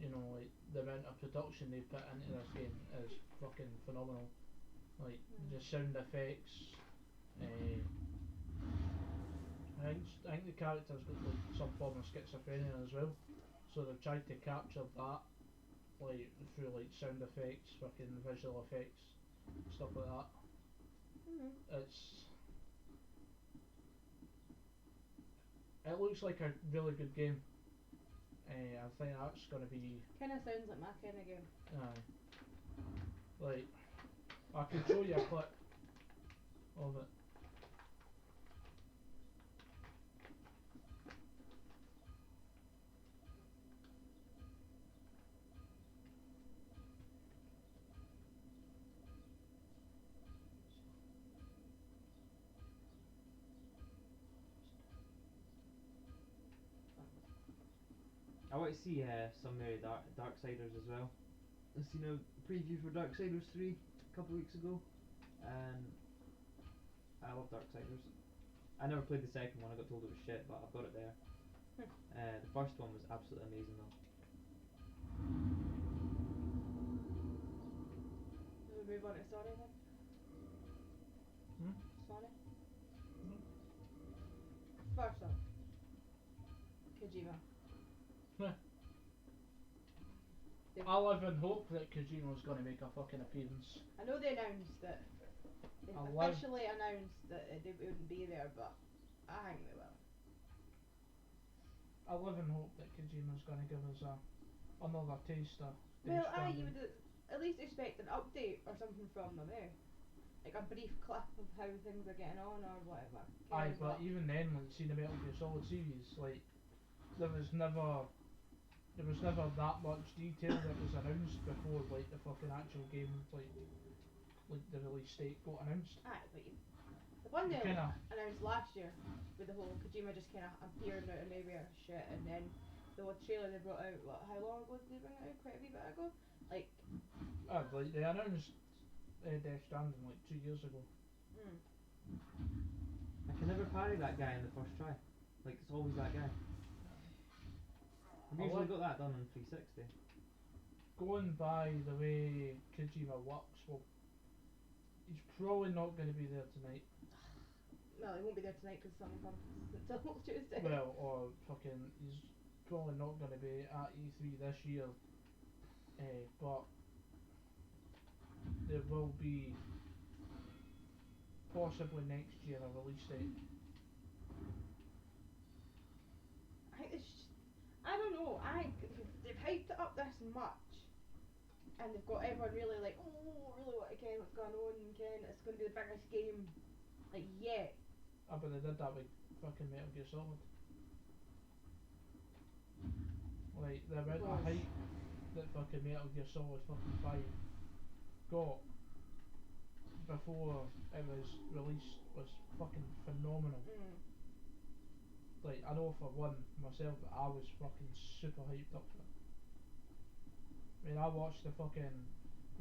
you know like the amount of production they put into this game is fucking phenomenal. Like the sound effects, I think the character's got like some form of schizophrenia as well, so they've tried to capture that like through like sound effects, fucking visual effects, stuff like that. It looks like a really good game. I think that's gonna be. Kind of sounds like my kind of game. Like I could show you a clip of it. I want to see some Darksiders as well. I seen a preview for Darksiders 3 a couple of weeks ago, and I love Darksiders. I never played the second one. I got told it was shit, but I've got it there. The first one was absolutely amazing though. Do we move on to Sony then? Sony? First up, Kojima. I live in hope that Kojima's going to make a fucking appearance. I know they announced that. They officially announced that they wouldn't be there, but I think they will. I live in hope that Kojima's going to give us another taster. Well, you would at least expect an update or something from them, eh? Like a brief clip of how things are getting on or whatever. Aye, but even then, like, see the Metal Gear Solid series, like, there was never that much detail that was announced before, like, the fucking actual game, like the release date got announced. Aye, but the one they announced last year with the whole Kojima just kind of appearing out of nowhere shit, and then the trailer they brought out, how long ago did they bring it out? Quite a wee bit ago? Like they announced Death Stranding like 2 years ago. I can never parry that guy in the first try. Like, it's always that guy. I've usually got that done in 360. Going by the way Kojima works, well, he's probably not going to be there tonight. Well, he won't be there tonight because something comes until Tuesday. Well, or fucking, he's probably not going to be at E3 this year. But there will be possibly next year a release date. I don't know. They've hyped it up this much, and they've got everyone really like, oh, really want to ken what's going on, and ken it's going to be the biggest game, like yet. But they did that with fucking Metal Gear Solid. Like the amount of hype that fucking Metal Gear Solid fucking 5 got before it was released was fucking phenomenal. Like, I know for one myself that I was fucking super hyped up for it. I mean, I watched the fucking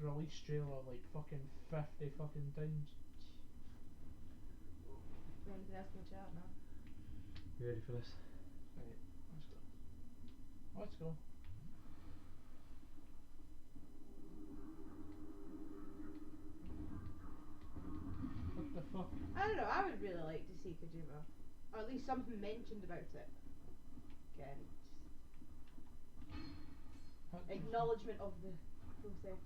release trailer like fucking 50 fucking times. Anything else in the chat now? You ready for this? Right, let's go. What the fuck? I don't know, I would really like to see Kojima. Or at least something mentioned about it. Again, acknowledgement of the process.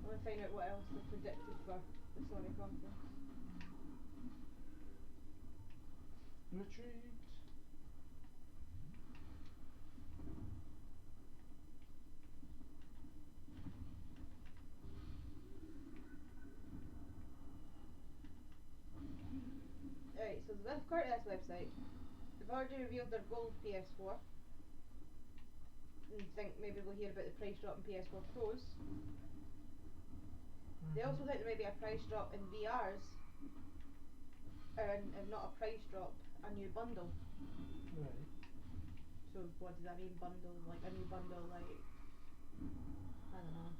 I want to find out what else they predicted for the Sony conference. Retreat. Right, so according to this website, they've already revealed their gold PS4. And think maybe we'll hear about the price drop in PS4 Pros. They also think there might be a price drop in VRs, and if not a price drop, a new bundle. Right. So what does that mean, bundle? Like a new bundle, like, I don't know.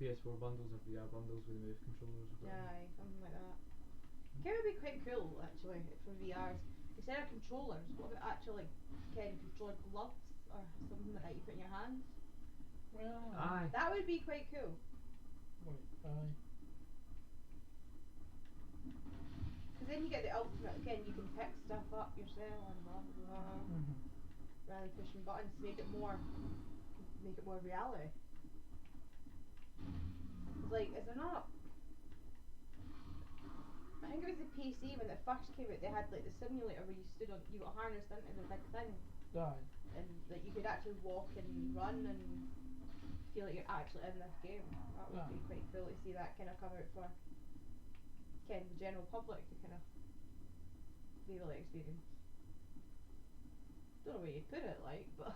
PS4 bundles or VR bundles with the move controllers or something. Yeah, something like that. It would be quite cool actually for VRs. Instead of controllers, what about actually controller gloves or something like that you put in your hands? Well, aye. That would be quite cool. Wait, aye. Because then you get the ultimate, again, you can pick stuff up yourself and blah blah blah. Rather than pushing buttons to make it more reality. It's like, is there not? I think it was the PC when it first came out. They had like the simulator where you stood on, you got harnessed into the big thing, Aye. and like you could actually walk and run and feel like you're actually in this game. That would be quite cool to see that kind of come out for the general public to kind of be able to experience. Don't know where you'd put it, like, but.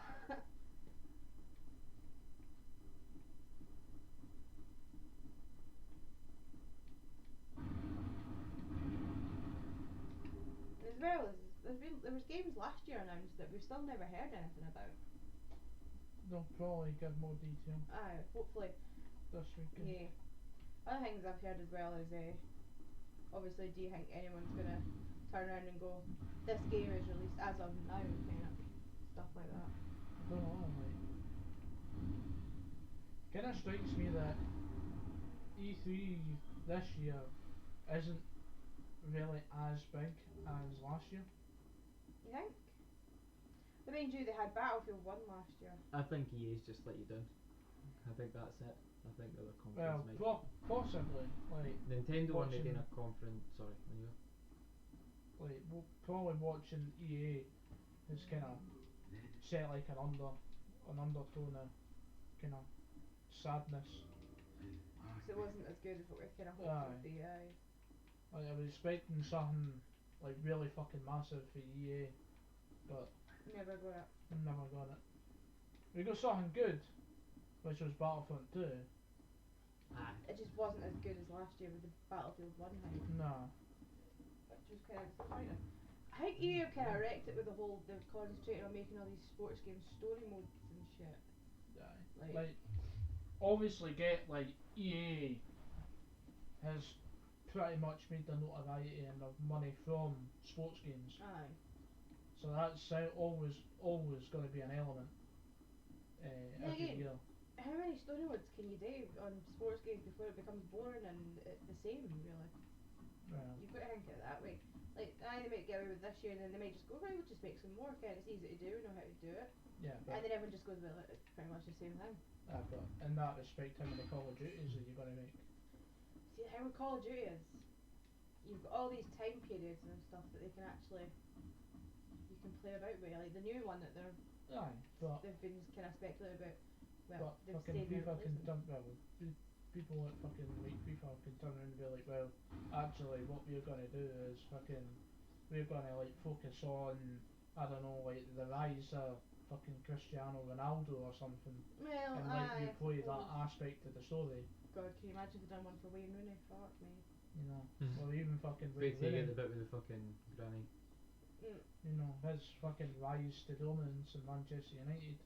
there was games last year announced that we've still never heard anything about. They'll probably give more detail Aye, hopefully. this weekend. Yeah. Other things I've heard as well is obviously, do you think anyone's gonna turn around and go, this game is released as of now, kind of stuff like that. I don't know, like, kinda strikes me that E3 this year isn't really as big as last year. You think? I mean, they had Battlefield 1 last year. I think EA's just let you down. I think that's it. I think the other Well, conference might. possibly, like, Nintendo when they watching- did a conference. Sorry, when you probably watching EA is kinda set like an undertone of kinda sadness. So it wasn't as good as what we were kind of hoping it would be. Aye. Like, I was expecting something like really fucking massive for EA, but Never got it. never got it. We got something good, which was Battlefront 2. Aye. It just wasn't as good as last year with the Battlefield 1 hype, Nah. which was kind of disappointing. I think EA kind of wrecked it with the whole, they're concentrating on making all these sports games story modes and shit. Aye. Like- Like, obviously get like EA has pretty much made the notoriety and the money from sports games, Aye. so that's always going to be an element every again, year. How many story modes can you do on sports games before it becomes boring and the same, really? Well, You've got to think of it that way. Like, they might get away with this year and then they might just go, right, we'll just make some more, okay, it's easy to do, we know how to do it. yeah, And but, then everyone just goes, well, it's pretty much the same thing. but in that respect, how many Call of Duties are you going to make? See, how with Call of Duty is, you've got all these time periods and stuff that they can actually, you can play about with. Like the new one that Aye, but they've been kind of speculating about. Well, they've fucking said they're FIFA can releasing. people that fucking make FIFA can turn around and be like, well, actually, what we're gonna do is we're gonna like focus on, I don't know, like the rise of fucking Cristiano Ronaldo or something, Well, and like aye, you play I that suppose. aspect of the story, God, can you imagine if they done one for Wayne Rooney? Fuck me. you know, Mhm. or even fucking Wait Wayne till you Rooney, get the bit with the fucking granny. you know, his fucking rise to dominance in Manchester United.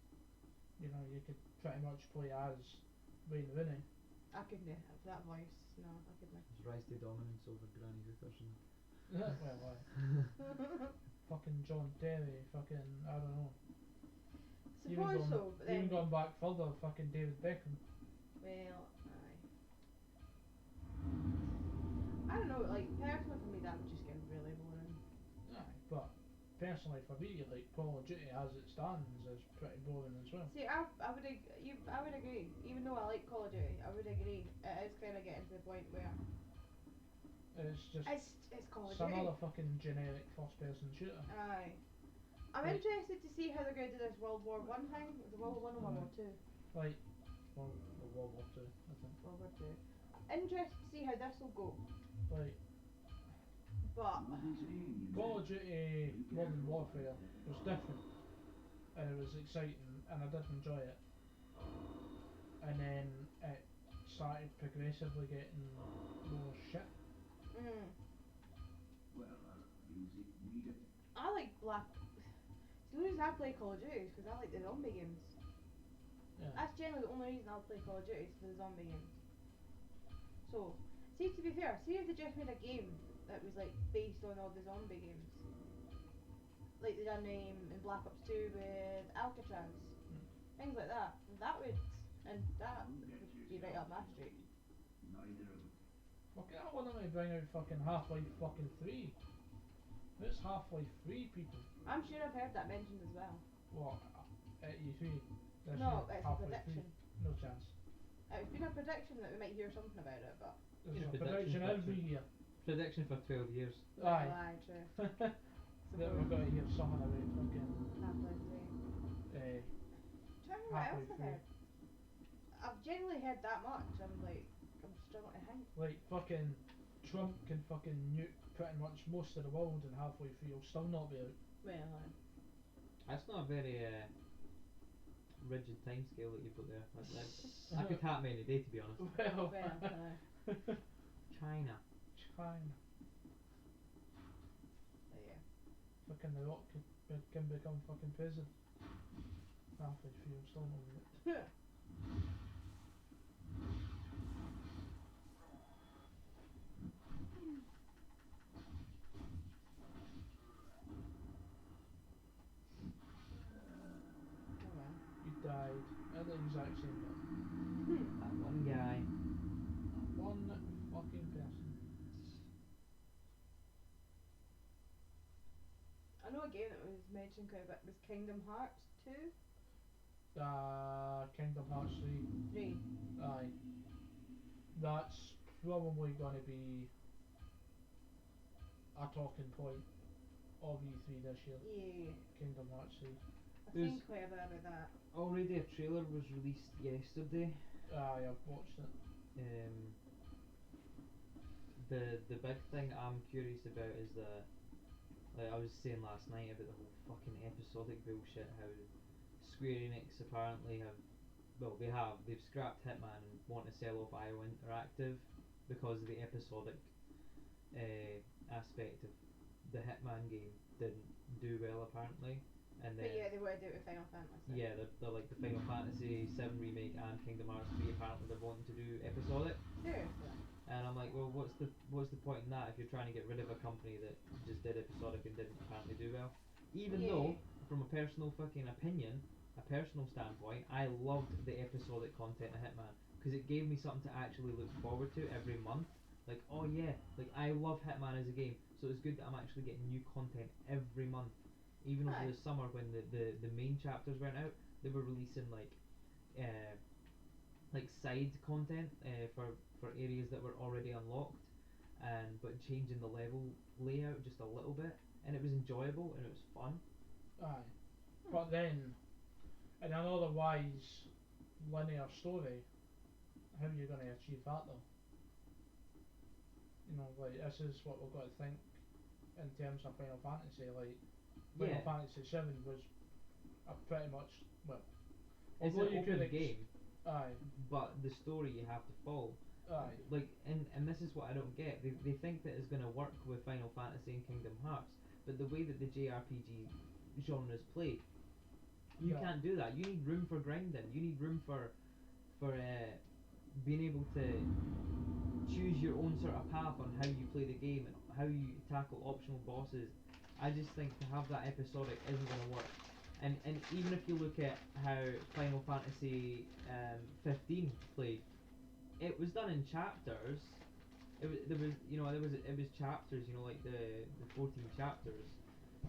You know, you could pretty much play as Wayne Rooney. I couldn't for that voice. No, I couldn't. His rise to dominance over Granny Hookerson. Well, fucking John Terry, fucking, I don't know. Suppose so, but then. Even going back further, fucking David Beckham. Well, aye. I don't know, like, personally for me that would just get really boring. Aye, but personally for me, like Call of Duty as it stands is pretty boring as well. See, I would agree. Even though I like Call of Duty, I would agree. It is kind of getting to the point where It's just it's Call of some Duty. other fucking generic first-person shooter. Aye. I'm Like- interested to see how they're going to do this World War One thing. Was it World War One or World War Two? Like, well, World War Two, I think. World War Two. Interested to see how this will go. Like, But Call of Duty Modern Warfare was different, and it was exciting, and I did enjoy it. And then it started progressively getting more shit. I like Black. See, the reason I play Call of Duty is because I like the zombie games. Yeah. That's generally the only reason I'll play Call of Duty is for the zombie games. So, see, to be fair, see if they just made a game that was like based on all the zombie games, like they done in Black Ops 2 with Alcatraz, things like that. That would be right up my street. Fucking, I want them to bring out fucking Half-Life fucking 3. It's Half-Life 3, people. I'm sure I've heard that mentioned as well. What? At E3? This No, year, it's a Half-Life 3? prediction. No chance. It's been a prediction that we might hear something about it, but There's Yeah, a prediction prediction for every sure. year. Prediction for 12 years. Aye. aye, true. That we're going to hear something about fucking Half-Life 3. uh, Trying to remember what else Half-Life I've heard. I've generally heard that much. I'm struggling to think. like fucking Trump can fucking nuke pretty much most of the world and Half-Life 3 will still not be out. Well, That's not a very rigid time scale that you've got there. That could happen any day, to be honest. Well, China. China. but yeah. fucking The Rock can become fucking president. Halfway through, I'm still not with it. Oh well. You died at the exact same time. That one guy. One fucking person. I know a game that was mentioned quite a bit was Kingdom Hearts 2. Kingdom Hearts 3. 3. Aye. That's probably going to be a talking point of E3 this year. Yeah. Kingdom Hearts 3. I've There's- seen quite a bit about that. Already a trailer was released yesterday. Aye, I've watched it. The big thing I'm curious about is that, like I was saying last night about the whole fucking episodic bullshit, how Square Enix apparently they've scrapped Hitman and want to sell off IO Interactive because the episodic aspect of the Hitman game didn't do well apparently, and But yeah, then they were do it with Final Fantasy. yeah, they're like the Final Fantasy 7 remake and Kingdom Hearts 3 apparently they're wanting to do episodic. Seriously. And I'm like, well, what's the point in that if you're trying to get rid of a company that just did episodic and didn't apparently do well? Even though, from a personal fucking opinion, a personal standpoint, I loved the episodic content of Hitman because it gave me something to actually look forward to every month. Like, oh yeah, like I love Hitman as a game, so it's good that I'm actually getting new content every month. Even over the summer when the main chapters weren't out, they were releasing like side content for areas that were already unlocked, but changing the level layout just a little bit, and it was enjoyable and it was fun. Aye. But then, in an otherwise linear story, how are you going to achieve that though? You know, like, this is what we've got to think in terms of Final Fantasy. Like, Final Fantasy 7 was a pretty much, well, It's although an you could open game, aye, but the story you have to follow. aye, Like, and this is what I don't get. They think that it's going to work with Final Fantasy and Kingdom Hearts, but the way that the JRPG genre is played, you Yeah. can't do that. You need room for grinding. You need room for being able to choose your own sort of path on how you play the game and how you tackle optional bosses. I just think to have that episodic isn't going to work. And even if you look at how Final Fantasy 15 played, it was done in chapters. It was chapters, like the 14 chapters,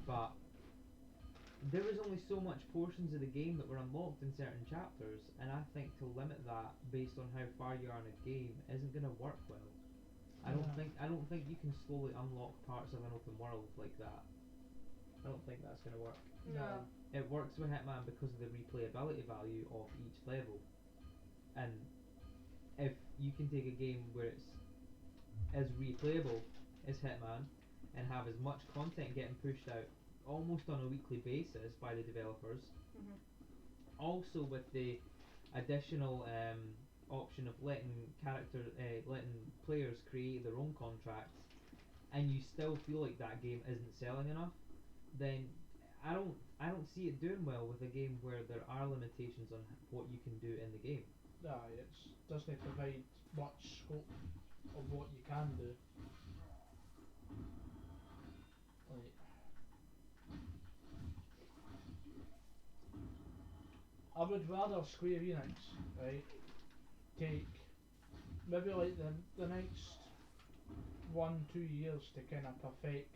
but there was only so much portions of the game that were unlocked in certain chapters, and I think to limit that based on how far you are in a game isn't going to work well. I don't think you can slowly unlock parts of an open world like that. I don't think that's going to work. No. It works with Hitman because of the replayability value of each level, and if you can take a game where it's as replayable as Hitman and have as much content getting pushed out almost on a weekly basis by the developers, also with the additional option of letting players create their own contracts, and you still feel like that game isn't selling enough, then I don't see it doing well with a game where there are limitations on what you can do in the game. aye, it doesn't provide much scope of what you can do. Like, I would rather Square Enix, right, take maybe like the next 1-2 years to kind of perfect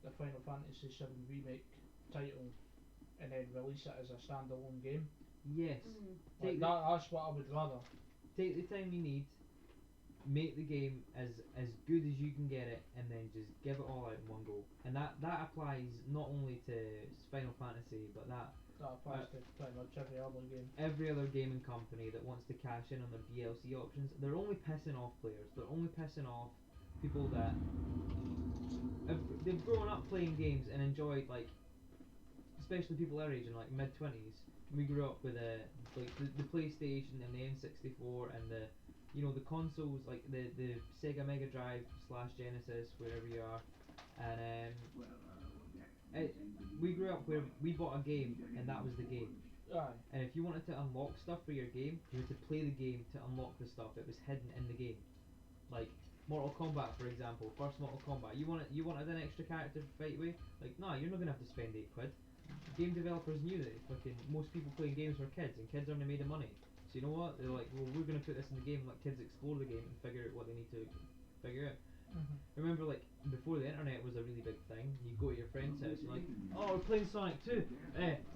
the Final Fantasy 7 remake title and then release it as a standalone game. Yes, Like that's what I would rather. take the time you need, make the game as good as you can get it, and then just give it all out in one go. And that applies not only to Final Fantasy, but that applies to pretty much every other game. every other gaming company that wants to cash in on their DLC options. They're only pissing off players. They're only pissing off people that they've grown up playing games and enjoyed, like, especially people our age in like mid-20s. We grew up with the PlayStation and the N64 and the consoles, like the Sega Mega Drive / Genesis, wherever you are, and We grew up where we bought a game and that was the game. Aye. And if you wanted to unlock stuff for your game, you had to play the game to unlock the stuff that was hidden in the game. Like Mortal Kombat, for example, first Mortal Kombat. You wanted an extra character to fight with? Like, nah, you're not gonna have to spend £8. Game developers knew that fucking most people playing games were kids, and kids only made the money. So you know what? They're like, well, we're gonna put this in the game, let kids explore the game and figure out what they need to figure out. Remember, like, before the internet was a really big thing, you go to your friend's house, you're like, oh, we're playing Sonic 2,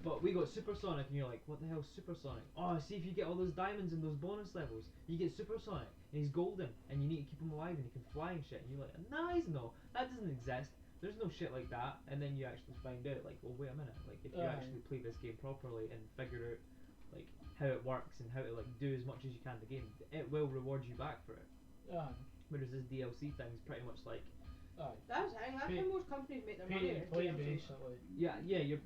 but we got Super Sonic, and you're like, what the hell's Super Sonic? Oh, see if you get all those diamonds in those bonus levels, you get Super Sonic, and he's golden, and you need to keep him alive, and he can fly and shit, and you're like, nice, no, that doesn't exist, there's no shit like that, and then you actually find out, like, well, wait a minute, like, if you actually play this game properly and figure out, like, how it works and how to, like, do as much as you can in the game, it will reward you back for it. Whereas this DLC thing's pretty much like, That's how most companies make their money. Play basically. yeah, you're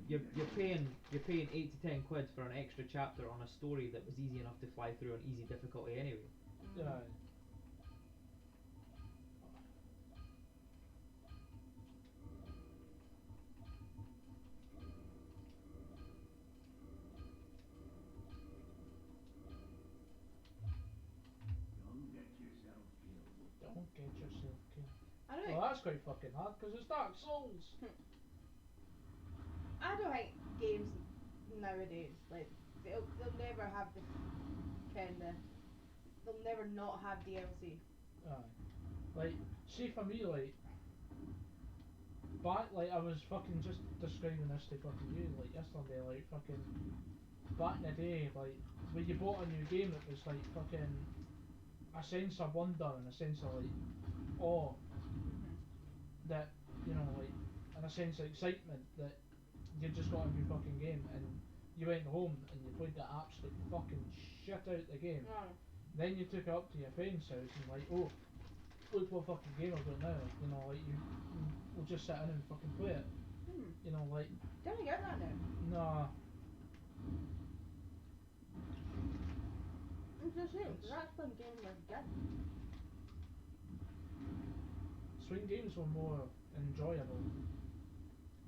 paying £8 to £10 for an extra chapter on a story that was easy enough to fly through on easy difficulty anyway. Aye. Don't get yourself killed. I don't Well, that's quite fucking hard because it's Dark Souls. I don't think games nowadays, like, they'll never have the they'll never not have DLC. Aye. Like, see for me, like, like, I was fucking just describing this to fucking you, like, yesterday, like, fucking, back in the day, like, when you bought a new game, it was like fucking a sense of wonder and a sense of, like, awe, that, you know, like, and a sense of excitement that you just got a new fucking game, and you went home and you played the absolute fucking shit out the game. Then you took it up to your friend's house and like, oh, look what fucking game I've got now. You know, like, we'll just sit in and fucking play it. You know, like. Don't get that now. Nah. It's a shame, because that's when games were good. Swing games were more enjoyable.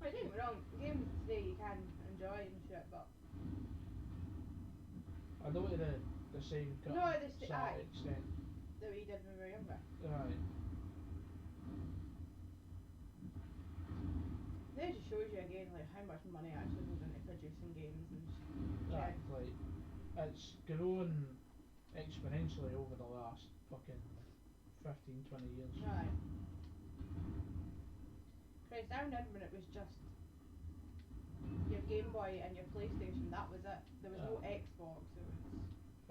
Don't get me wrong, games today you can enjoy and shit, but I don't to the same cut no, the extent. that we did when we were younger. Right. It just shows you again like how much money actually goes into producing games and shit. Like, it's grown exponentially over the last fucking 15, 20 years. Right. Christ, I remember when it was just your Game Boy and your PlayStation, that was it. There was no Xbox, it was.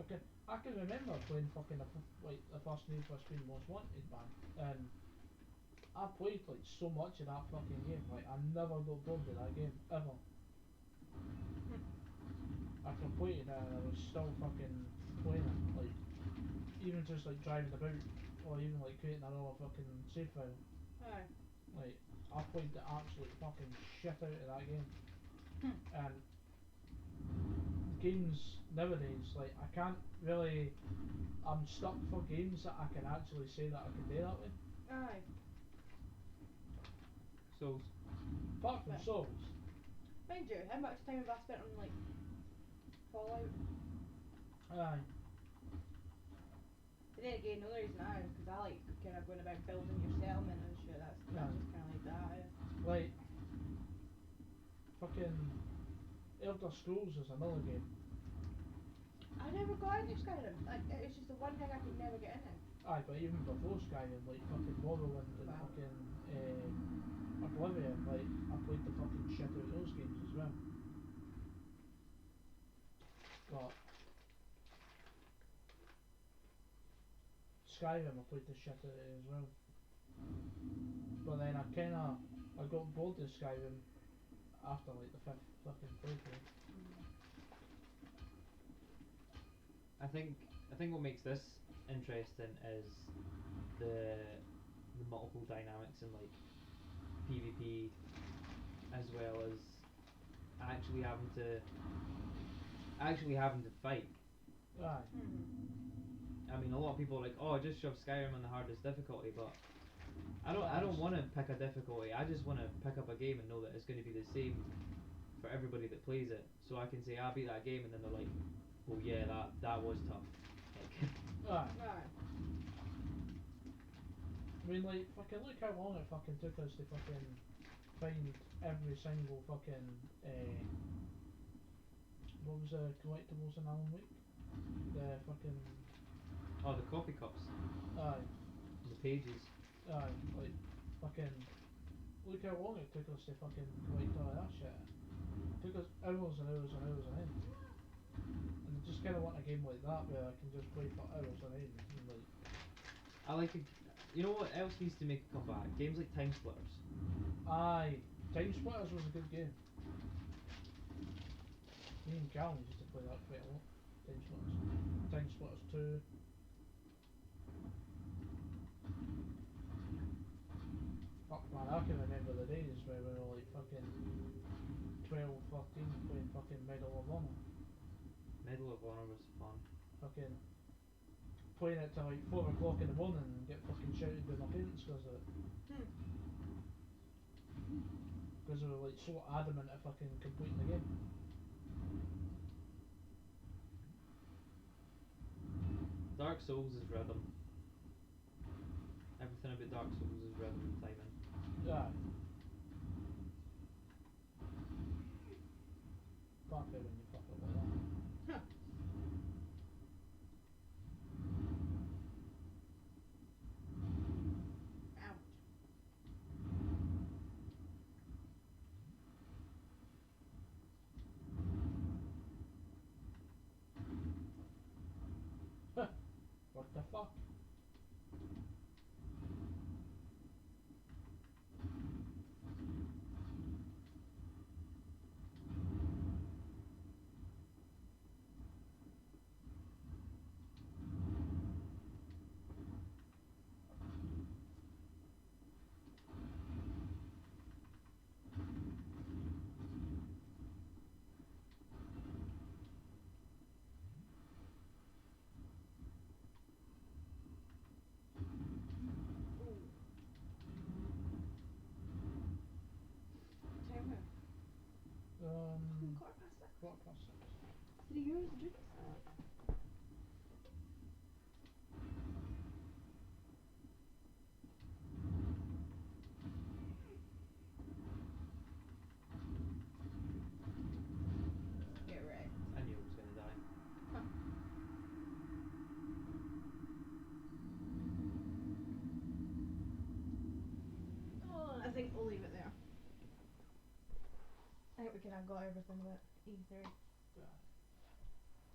Okay, I can remember playing fucking the first Need for Speed Most Wanted band, and I played like so much of that fucking game. Like, I never got bored with that game ever. I completed it and I was still fucking playing it, like, even just like driving about, or even like creating another fucking save file. Aye. Like, I played the absolute fucking shit out of that game. And games nowadays, like, I can't really, I'm stuck for games that I can actually say that I can do that with. Aye. Souls. Apart from Right. Souls. Mind you, how much time have I spent on like Fallout? Aye. But then again, the only reason I is because I like kind of going about building your settlement and shit. That's just kind of like that. Like, fucking Elder Scrolls is another game. I never got into Skyrim. Like, it's just the one thing I could never get into. Aye, but even before Skyrim, like fucking Morrowind and Wow. fucking Oblivion, like, I played the fucking shit out of those games as well. But Skyrim, I played the shit out of it as well. But then I got bored of Skyrim after like the 5th fucking playthrough. I think what makes this interesting is the multiple dynamics in like PvP, as well as actually having to fight. Aye. I mean, a lot of people are like, oh, just shove Skyrim on the hardest difficulty, but I don't want to pick a difficulty. I just want to pick up a game and know that it's going to be the same for everybody that plays it. So I can say I beat that game, and then they're like, "Oh yeah, that was tough." Like, Aye. Aye. I mean, like, fucking look how long it fucking took us to fucking find every single fucking, what was the collectibles in Alan Wake? The fucking, oh, the coffee cups, aye, the pages. aye, like, fucking, look how long it took us to fucking collect all that shit. It took us hours and hours and hours on end. And I just kinda want a game like that where I can just play for hours on end and like, I like it. You know what else needs to make a comeback? Games like Time Splitters. aye, Time Splitters was a good game. Me and Callum used to play that quite a lot. Time Splitters. Time Splitters 2. Fuck man, I can remember the days where we were like fucking 12, 13 playing fucking Medal of Honor. Medal of Honor was fun. Fucking playing it till like 4 o'clock in the morning and get fucking shouted by my parents because of it. Because they were like so adamant at fucking completing the game. Dark Souls is rhythm. Everything about Dark Souls is rhythm and timing. Aye. Fuck it when you fuck it like that. Huh. Ouch. What the fuck? Ooh. Timer. Quarter past 6. What past 6? 3 hours, dude. Get right. I knew I was gonna die. Huh. Oh, I think we'll leave it there. I think we can have got everything about E3. Yeah.